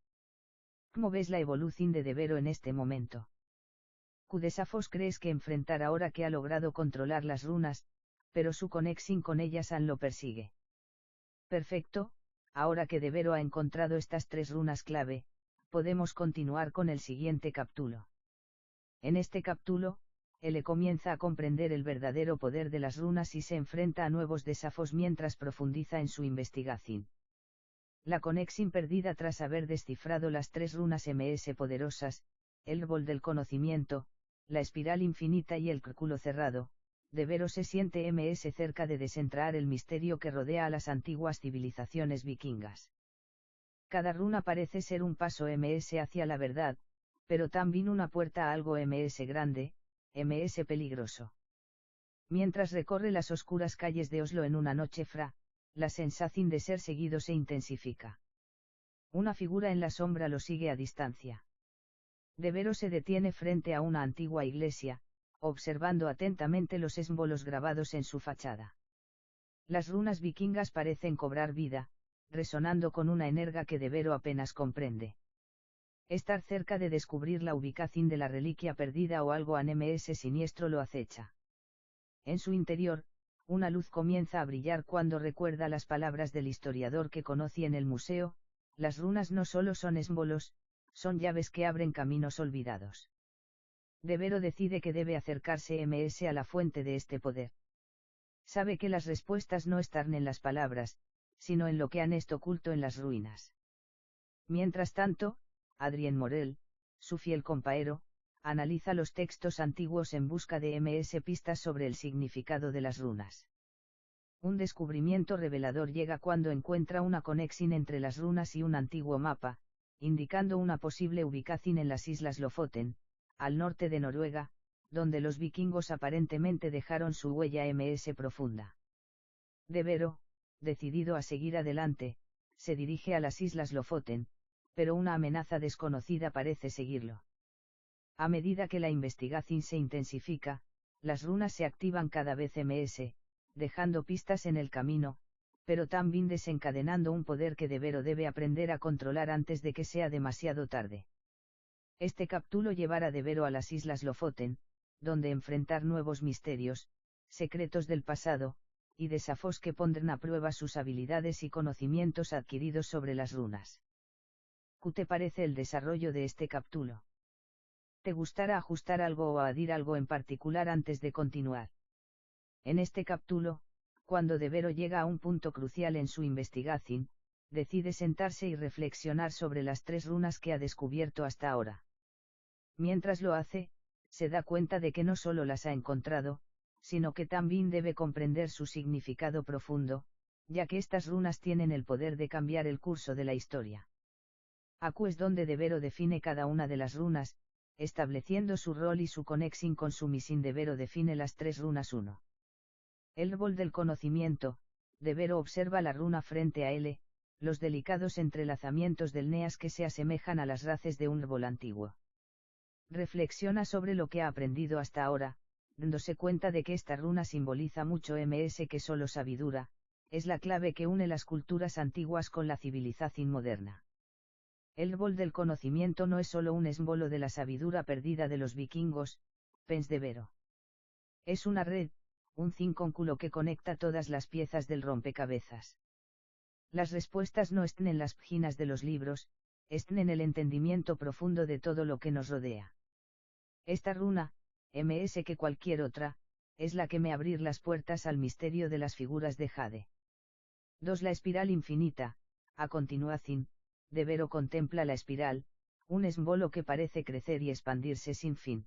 ¿Cómo ves la evolución de Devero en este momento? ¿Qué desafíos crees que enfrentar ahora que ha logrado controlar las runas, pero su conexión con ellas aún lo persigue? Perfecto, ahora que Devero ha encontrado estas 3 runas clave, podemos continuar con el siguiente capítulo. En este capítulo, él comienza a comprender el verdadero poder de las runas y se enfrenta a nuevos desafíos mientras profundiza en su investigación. La conexión perdida tras haber descifrado las 3 runas ms poderosas, el árbol del conocimiento, la espiral infinita y el círculo cerrado. Devero se siente ms cerca de desentrañar el misterio que rodea a las antiguas civilizaciones vikingas. Cada runa parece ser un paso ms hacia la verdad, pero también una puerta a algo ms grande, ms peligroso. Mientras recorre las oscuras calles de Oslo en una noche fría, la sensación de ser seguido se intensifica. Una figura en la sombra lo sigue a distancia. Devero se detiene frente a una antigua iglesia, observando atentamente los símbolos grabados en su fachada. Las runas vikingas parecen cobrar vida, resonando con una energía que Devero apenas comprende. Estar cerca de descubrir la ubicación de la reliquia perdida o algo ms siniestro lo acecha. En su interior, una luz comienza a brillar cuando recuerda las palabras del historiador que conocí en el museo: las runas no solo son símbolos, son llaves que abren caminos olvidados. Devero decide que debe acercarse MS a la fuente de este poder. Sabe que las respuestas no están en las palabras, sino en lo que han estado oculto en las ruinas. Mientras tanto, Adrien Morel, su fiel compañero, analiza los textos antiguos en busca de pistas sobre el significado de las runas. Un descubrimiento revelador llega cuando encuentra una conexión entre las runas y un antiguo mapa, indicando una posible ubicación en las islas Lofoten, al norte de Noruega, donde los vikingos aparentemente dejaron su huella profunda. Devero, decidido a seguir adelante, se dirige a las islas Lofoten, pero una amenaza desconocida parece seguirlo. A medida que la investigación se intensifica, las runas se activan cada vez dejando pistas en el camino, pero también desencadenando un poder que Devero debe aprender a controlar antes de que sea demasiado tarde. Este capítulo llevará a Devero a las islas Lofoten, donde enfrentar nuevos misterios, secretos del pasado, y desafíos que pondrán a prueba sus habilidades y conocimientos adquiridos sobre las runas. ¿Qué te parece el desarrollo de este capítulo? ¿Te gustará ajustar algo o añadir algo en particular antes de continuar? En este capítulo, cuando Devero llega a un punto crucial en su investigación, decide sentarse y reflexionar sobre las 3 runas que ha descubierto hasta ahora. Mientras lo hace, se da cuenta de que no solo las ha encontrado, sino que también debe comprender su significado profundo, ya que estas runas tienen el poder de cambiar el curso de la historia. Aquí es donde Devero define cada una de las runas, estableciendo su rol y su conexión con su misión. Devero define las 3 runas 1. El árbol del conocimiento. Devero observa la runa frente a él, los delicados entrelazamientos del Neas que se asemejan a las raíces de un árbol antiguo. Reflexiona sobre lo que ha aprendido hasta ahora, dándose cuenta de que esta runa simboliza mucho que solo sabiduría, es la clave que une las culturas antiguas con la civilización moderna. El árbol del conocimiento no es solo un símbolo de la sabiduría perdida de los vikingos, pensa Devero. Es una red, un círculo que conecta todas las piezas del rompecabezas. Las respuestas no están en las páginas de los libros, están en el entendimiento profundo de todo lo que nos rodea. Esta runa, que cualquier otra, es la que me abrir las puertas al misterio de las figuras de Jade. 2. La espiral infinita. A continuación, Devero contempla la espiral, un símbolo que parece crecer y expandirse sin fin.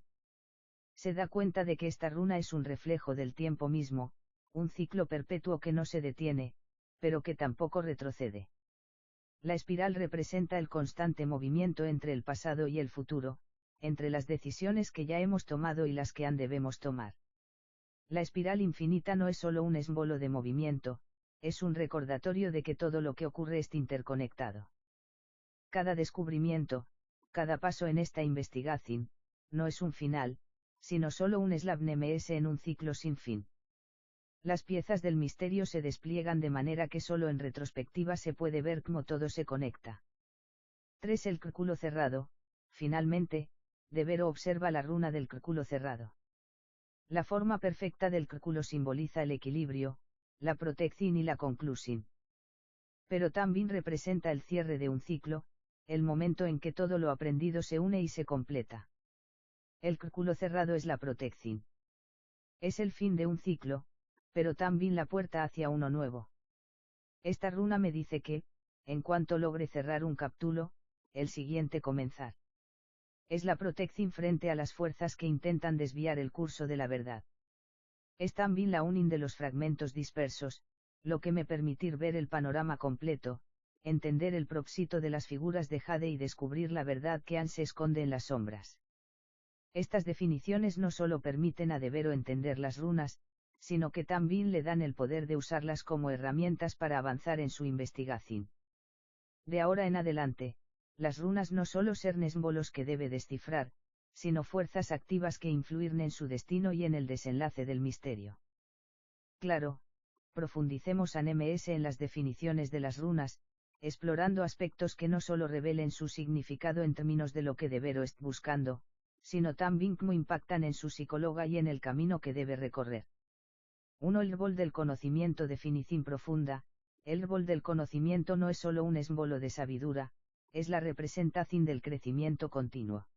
Se da cuenta de que esta runa es un reflejo del tiempo mismo, un ciclo perpetuo que no se detiene, pero que tampoco retrocede. La espiral representa el constante movimiento entre el pasado y el futuro, entre las decisiones que ya hemos tomado y las que aún debemos tomar. La espiral infinita no es solo un símbolo de movimiento, es un recordatorio de que todo lo que ocurre está interconectado. Cada descubrimiento, cada paso en esta investigación, no es un final, sino solo un eslabón en un ciclo sin fin. Las piezas del misterio se despliegan de manera que solo en retrospectiva se puede ver cómo todo se conecta. 3. El círculo cerrado. Finalmente, Devero observa la runa del círculo cerrado. La forma perfecta del círculo simboliza el equilibrio, la protección y la conclusión. Pero también representa el cierre de un ciclo, el momento en que todo lo aprendido se une y se completa. El círculo cerrado es la protección. Es el fin de un ciclo, pero también la puerta hacia uno nuevo. Esta runa me dice que, en cuanto logre cerrar un capítulo, el siguiente comenzar. Es la protección frente a las fuerzas que intentan desviar el curso de la verdad. Es también la unión de los fragmentos dispersos, lo que me permitir ver el panorama completo, entender el propósito de las figuras de Jade y descubrir la verdad que aún se esconde en las sombras. Estas definiciones no solo permiten a Devero entender las runas, sino que también le dan el poder de usarlas como herramientas para avanzar en su investigación. De ahora en adelante, las runas no solo ser símbolos que debe descifrar, sino fuerzas activas que influyen en su destino y en el desenlace del misterio. Claro, profundicemos en las definiciones de las runas, explorando aspectos que no solo revelen su significado en términos de lo que Devero está buscando, sino también cómo impactan en su psicóloga y en el camino que debe recorrer. 1. El árbol del conocimiento. Definición profunda. El árbol del conocimiento no es solo un símbolo de sabiduría, es la representación del crecimiento continuo.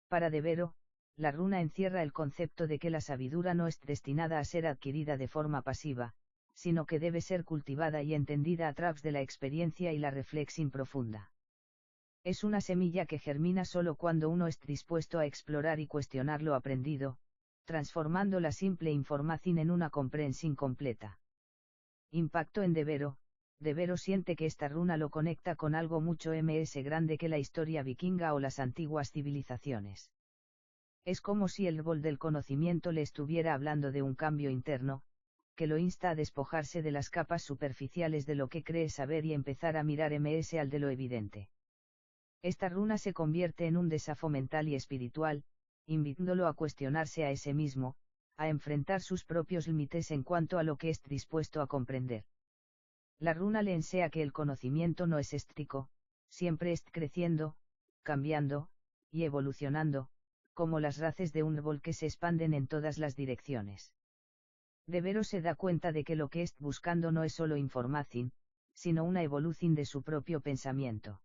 Para Devero, la runa encierra el concepto de que la sabiduría no es destinada a ser adquirida de forma pasiva, sino que debe ser cultivada y entendida a través de la experiencia y la reflexión profunda. Es una semilla que germina solo cuando uno es dispuesto a explorar y cuestionar lo aprendido, transformando la simple información en una comprensión completa. Impacto en Devero. Devero siente que esta runa lo conecta con algo mucho más grande que la historia vikinga o las antiguas civilizaciones. Es como si el árbol del conocimiento le estuviera hablando de un cambio interno, que lo insta a despojarse de las capas superficiales de lo que cree saber y empezar a mirar más al de lo evidente. Esta runa se convierte en un desafío mental y espiritual, invitándolo a cuestionarse a ese mismo, a enfrentar sus propios límites en cuanto a lo que es dispuesto a comprender. La runa le enseña que el conocimiento no es estático, siempre está creciendo, cambiando, y evolucionando, como las raíces de un árbol que se expanden en todas las direcciones. Devero se da cuenta de que lo que está buscando no es solo información, sino una evolución de su propio pensamiento.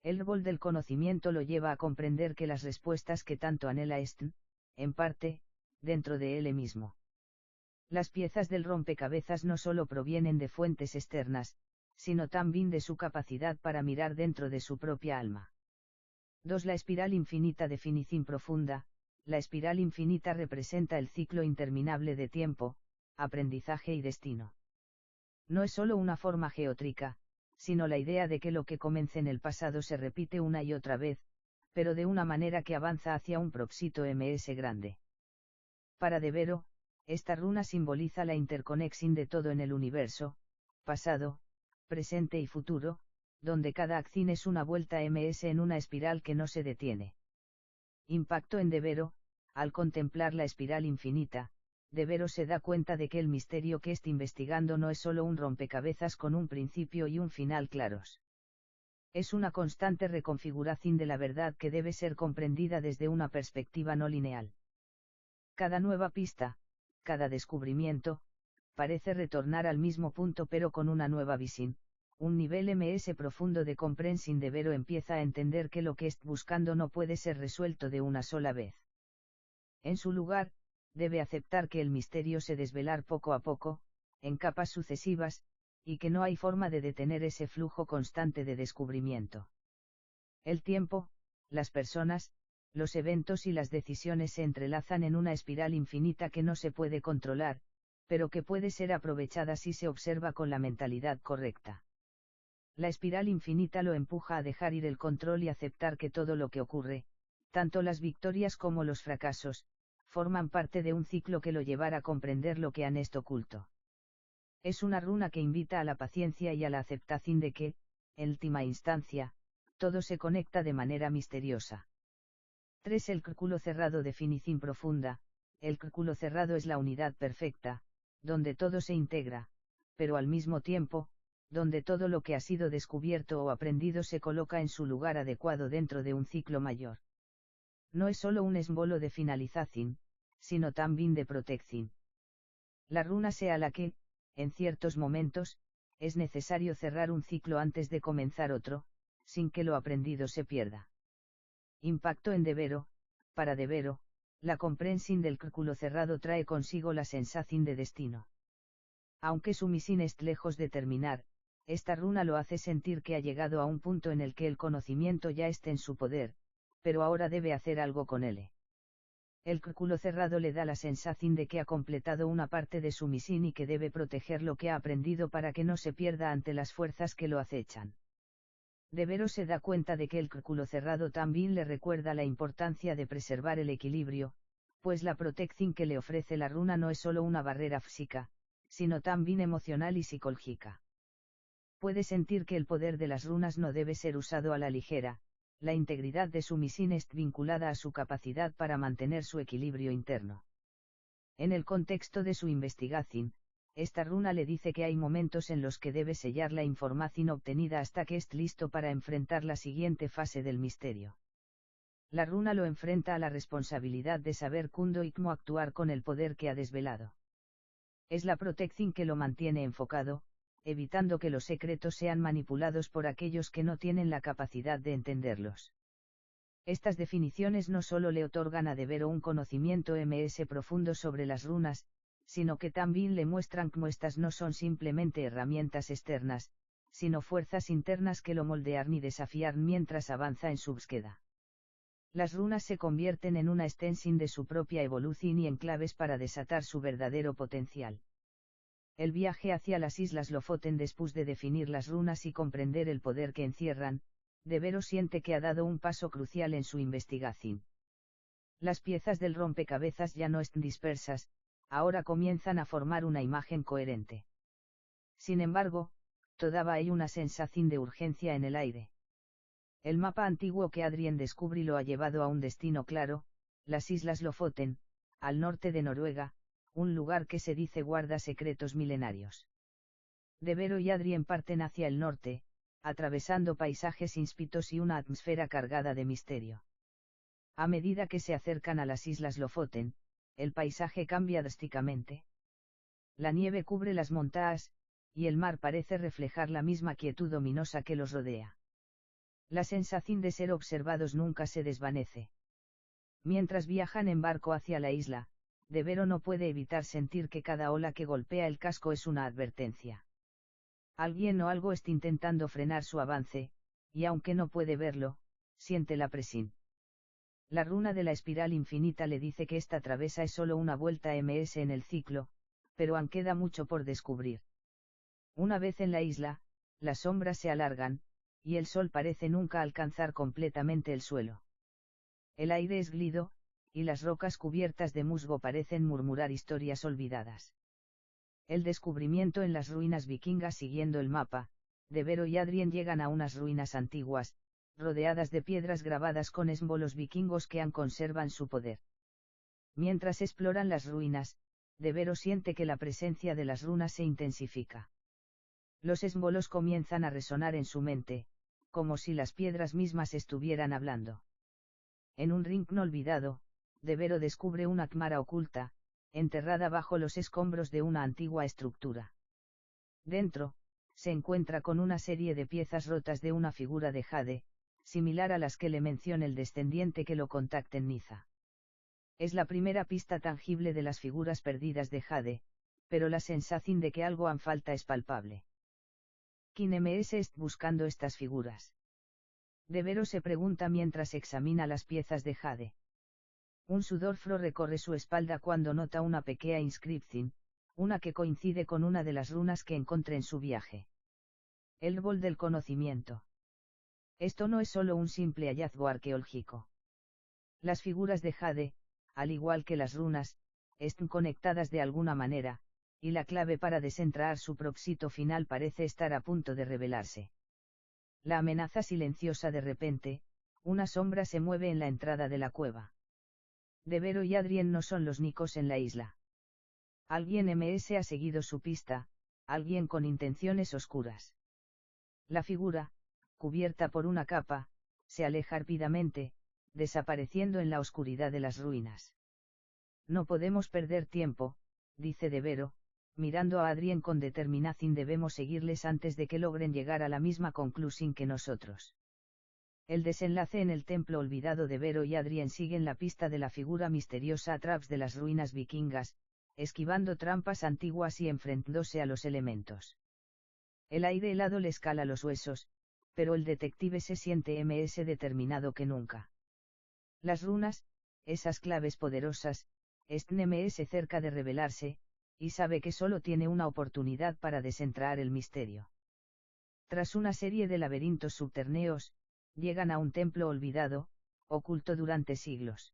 El árbol del conocimiento lo lleva a comprender que las respuestas que tanto anhela están, en parte, dentro de él mismo. Las piezas del rompecabezas no solo provienen de fuentes externas, sino también de su capacidad para mirar dentro de su propia alma. 2. La espiral infinita. Definición profunda. La espiral infinita representa el ciclo interminable de tiempo, aprendizaje y destino. No es solo una forma geométrica, sino la idea de que lo que comienza en el pasado se repite una y otra vez, pero de una manera que avanza hacia un propósito más grande. Para Devero, esta runa simboliza la interconexión de todo en el universo, pasado, presente y futuro, donde cada acción es una vuelta más en una espiral que no se detiene. Impacto en Devero. Al contemplar la espiral infinita, Devero se da cuenta de que el misterio que está investigando no es solo un rompecabezas con un principio y un final claros. Es una constante reconfiguración de la verdad que debe ser comprendida desde una perspectiva no lineal. Cada nueva pista, cada descubrimiento, parece retornar al mismo punto pero con una nueva visión, un nivel más profundo de comprensión. Devero empieza a entender que lo que está buscando no puede ser resuelto de una sola vez. En su lugar, debe aceptar que el misterio se desvelar poco a poco, en capas sucesivas, y que no hay forma de detener ese flujo constante de descubrimiento. El tiempo, las personas, los eventos y las decisiones se entrelazan en una espiral infinita que no se puede controlar, pero que puede ser aprovechada si se observa con la mentalidad correcta. La espiral infinita lo empuja a dejar ir el control y aceptar que todo lo que ocurre, tanto las victorias como los fracasos, forman parte de un ciclo que lo llevará a comprender lo que han estado oculto. Es una runa que invita a la paciencia y a la aceptación de que, en última instancia, todo se conecta de manera misteriosa. 3. El círculo cerrado. Definición profunda. El círculo cerrado es la unidad perfecta, donde todo se integra, pero al mismo tiempo, donde todo lo que ha sido descubierto o aprendido se coloca en su lugar adecuado dentro de un ciclo mayor. No es solo un símbolo de finalización, sino también de protección. La runa sea la que, en ciertos momentos, es necesario cerrar un ciclo antes de comenzar otro, sin que lo aprendido se pierda. Impacto en Devero. Para Devero, la comprensión del círculo cerrado trae consigo la sensación de destino. Aunque su misión es lejos de terminar, esta runa lo hace sentir que ha llegado a un punto en el que el conocimiento ya está en su poder, pero ahora debe hacer algo con él. El círculo cerrado le da la sensación de que ha completado una parte de su misión y que debe proteger lo que ha aprendido para que no se pierda ante las fuerzas que lo acechan. Devero se da cuenta de que el círculo cerrado también le recuerda la importancia de preservar el equilibrio, pues la protección que le ofrece la runa no es solo una barrera física, sino también emocional y psicológica. Puede sentir que el poder de las runas no debe ser usado a la ligera. La integridad de su misión está vinculada a su capacidad para mantener su equilibrio interno. En el contexto de su investigación, esta runa le dice que hay momentos en los que debe sellar la información obtenida hasta que esté listo para enfrentar la siguiente fase del misterio. La runa lo enfrenta a la responsabilidad de saber cuándo y cómo actuar con el poder que ha desvelado. Es la protección que lo mantiene enfocado, evitando que los secretos sean manipulados por aquellos que no tienen la capacidad de entenderlos. Estas definiciones no solo le otorgan a Devero un conocimiento ms profundo sobre las runas, sino que también le muestran cómo estas no son simplemente herramientas externas, sino fuerzas internas que lo moldean y desafian mientras avanza en su búsqueda. Las runas se convierten en una extensión de su propia evolución y en claves para desatar su verdadero potencial. El viaje hacia las Islas Lofoten después de definir las runas y comprender el poder que encierran, Devero siente que ha dado un paso crucial en su investigación. Las piezas del rompecabezas ya no están dispersas, ahora comienzan a formar una imagen coherente. Sin embargo, todavía hay una sensación de urgencia en el aire. El mapa antiguo que Adrien descubre lo ha llevado a un destino claro, las Islas Lofoten, al norte de Noruega, un lugar que se dice guarda secretos milenarios. Devero y Adrien parten hacia el norte, atravesando paisajes inhóspitos y una atmósfera cargada de misterio. A medida que se acercan a las Islas Lofoten, el paisaje cambia drásticamente. La nieve cubre las montañas, y el mar parece reflejar la misma quietud ominosa que los rodea. La sensación de ser observados nunca se desvanece. Mientras viajan en barco hacia la isla, Devero no puede evitar sentir que cada ola que golpea el casco es una advertencia. Alguien o algo está intentando frenar su avance, y aunque no puede verlo, siente la presión. La runa de la espiral infinita le dice que esta travesa es solo una vuelta ms en el ciclo, pero aún queda mucho por descubrir. Una vez en la isla, las sombras se alargan, y el sol parece nunca alcanzar completamente el suelo. El aire es gelido, y las rocas cubiertas de musgo parecen murmurar historias olvidadas. El descubrimiento en las ruinas vikingas siguiendo el mapa, Devero y Adrien llegan a unas ruinas antiguas, rodeadas de piedras grabadas con símbolos vikingos que aún conservan su poder. Mientras exploran las ruinas, Devero siente que la presencia de las runas se intensifica. Los símbolos comienzan a resonar en su mente, como si las piedras mismas estuvieran hablando. En un rincón olvidado, Devero descubre una cámara oculta, enterrada bajo los escombros de una antigua estructura. Dentro, se encuentra con una serie de piezas rotas de una figura de jade, similar a las que le menciona el descendiente que lo contacta en Niza. Es la primera pista tangible de las figuras perdidas de jade, pero la sensación de que algo han falta es palpable. ¿Quién ms está buscando estas figuras? Devero se pregunta mientras examina las piezas de jade. Un sudor frío recorre su espalda cuando nota una pequeña inscripción, una que coincide con una de las runas que encontré en su viaje. El árbol del conocimiento. Esto no es solo un simple hallazgo arqueológico. Las figuras de jade, al igual que las runas, están conectadas de alguna manera, y la clave para desentrañar su propósito final parece estar a punto de revelarse. La amenaza silenciosa de repente, una sombra se mueve en la entrada de la cueva. Devero y Adrien no son los únicos en la isla. Alguien ms ha seguido su pista, alguien con intenciones oscuras. La figura, cubierta por una capa, se aleja rápidamente, desapareciendo en la oscuridad de las ruinas. No podemos perder tiempo, dice Devero, mirando a Adrien con determinación. Debemos seguirles antes de que logren llegar a la misma conclusión que nosotros. El desenlace en el templo olvidado. Devero y Adrien siguen la pista de la figura misteriosa a través de las ruinas vikingas, esquivando trampas antiguas y enfrentándose a los elementos. El aire helado le escala los huesos, pero el detective se siente más determinado que nunca. Las runas, esas claves poderosas, están más cerca de revelarse, y sabe que solo tiene una oportunidad para desentrañar el misterio. Tras una serie de laberintos subterráneos, llegan a un templo olvidado, oculto durante siglos.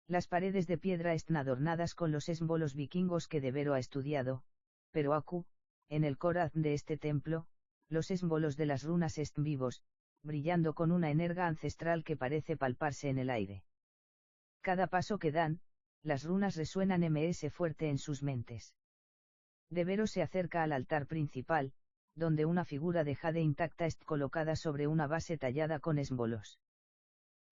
Las paredes de piedra están adornadas con los símbolos vikingos que Devero ha estudiado, pero aquí, en el corazón de este templo, los símbolos de las runas están vivos, brillando con una energía ancestral que parece palparse en el aire. Cada paso que dan, las runas resuenan ms fuerte en sus mentes. Devero se acerca al altar principal, donde una figura de jade intacta está colocada sobre una base tallada con símbolos.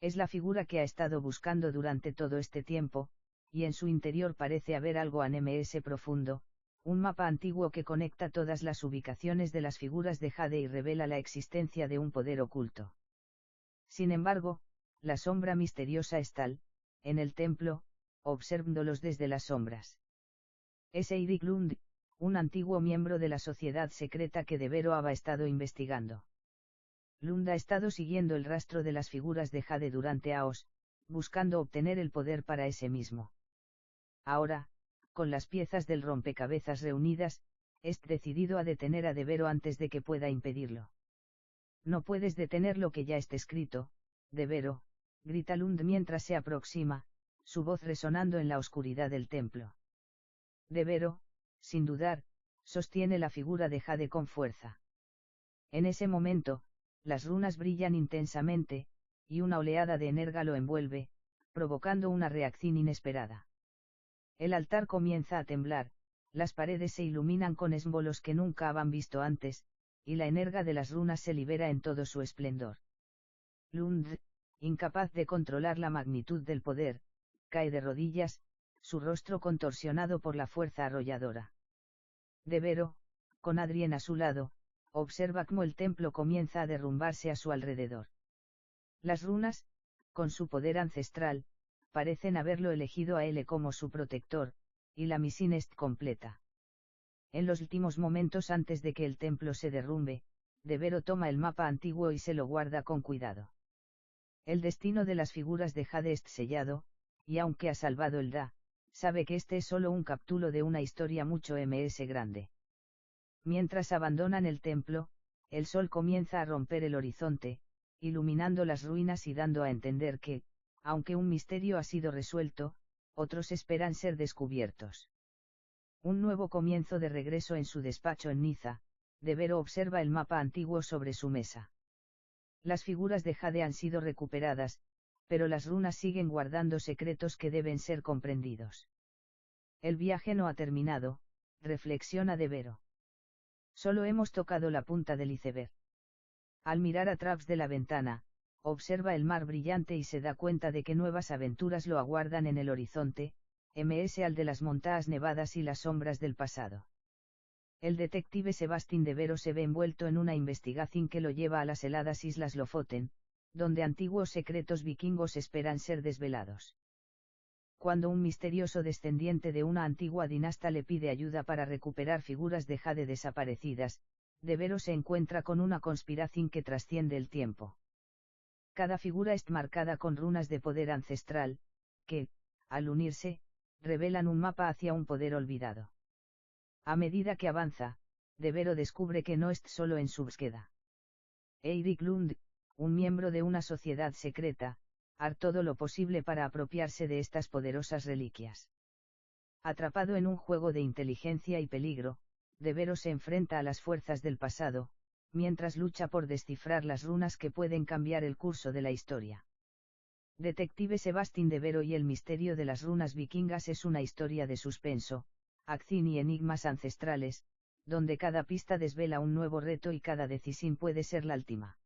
Es la figura que ha estado buscando durante todo este tiempo, y en su interior parece haber algo ms profundo, un mapa antiguo que conecta todas las ubicaciones de las figuras de jade y revela la existencia de un poder oculto. Sin embargo, la sombra misteriosa está en el templo, observándolos desde las sombras. Es Eirik Lund, un antiguo miembro de la sociedad secreta que Devero ha estado investigando. Lund ha estado siguiendo el rastro de las figuras de Jade durante años, buscando obtener el poder para ese mismo. Ahora, con las piezas del rompecabezas reunidas, es decidido a detener a Devero antes de que pueda impedirlo. No puedes detener lo que ya está escrito, Devero, grita Lund mientras se aproxima, su voz resonando en la oscuridad del templo. Devero, sin dudar, sostiene la figura de Jade con fuerza. En ese momento, las runas brillan intensamente, y una oleada de energía lo envuelve, provocando una reacción inesperada. El altar comienza a temblar, las paredes se iluminan con esbolos que nunca habían visto antes, y la energía de las runas se libera en todo su esplendor. Lund, incapaz de controlar la magnitud del poder, cae de rodillas, su rostro contorsionado por la fuerza arrolladora. Devero, con Adrien a su lado, observa cómo el templo comienza a derrumbarse a su alrededor. Las runas, con su poder ancestral, parecen haberlo elegido a él como su protector, y la misión es completa. En los últimos momentos antes de que el templo se derrumbe, Devero toma el mapa antiguo y se lo guarda con cuidado. El destino de las figuras de Jade es sellado, y aunque ha salvado el Da, sabe que este es solo un capítulo de una historia mucho más grande. Mientras abandonan el templo, el sol comienza a romper el horizonte, iluminando las ruinas y dando a entender que, aunque un misterio ha sido resuelto, otros esperan ser descubiertos. Un nuevo comienzo de regreso en su despacho en Niza, Devero observa el mapa antiguo sobre su mesa. Las figuras de Jade han sido recuperadas, pero las runas siguen guardando secretos que deben ser comprendidos. El viaje no ha terminado, reflexiona Devero. Solo hemos tocado la punta del iceberg. Al mirar a través de la ventana, observa el mar brillante y se da cuenta de que nuevas aventuras lo aguardan en el horizonte, al de las montañas nevadas y las sombras del pasado. El detective Sebastián Devero se ve envuelto en una investigación que lo lleva a las heladas islas Lofoten, donde antiguos secretos vikingos esperan ser desvelados. Cuando un misterioso descendiente de una antigua dinastía le pide ayuda para recuperar figuras de Jade desaparecidas, Devero se encuentra con una conspiración que trasciende el tiempo. Cada figura es marcada con runas de poder ancestral, que, al unirse, revelan un mapa hacia un poder olvidado. A medida que avanza, Devero descubre que no es solo en su búsqueda. Eirik Lund, un miembro de una sociedad secreta, hará todo lo posible para apropiarse de estas poderosas reliquias. Atrapado en un juego de inteligencia y peligro, Devero se enfrenta a las fuerzas del pasado, mientras lucha por descifrar las runas que pueden cambiar el curso de la historia. Detective Sebastián Devero y el misterio de las runas vikingas es una historia de suspenso, acción y enigmas ancestrales, donde cada pista desvela un nuevo reto y cada decisión puede ser la última.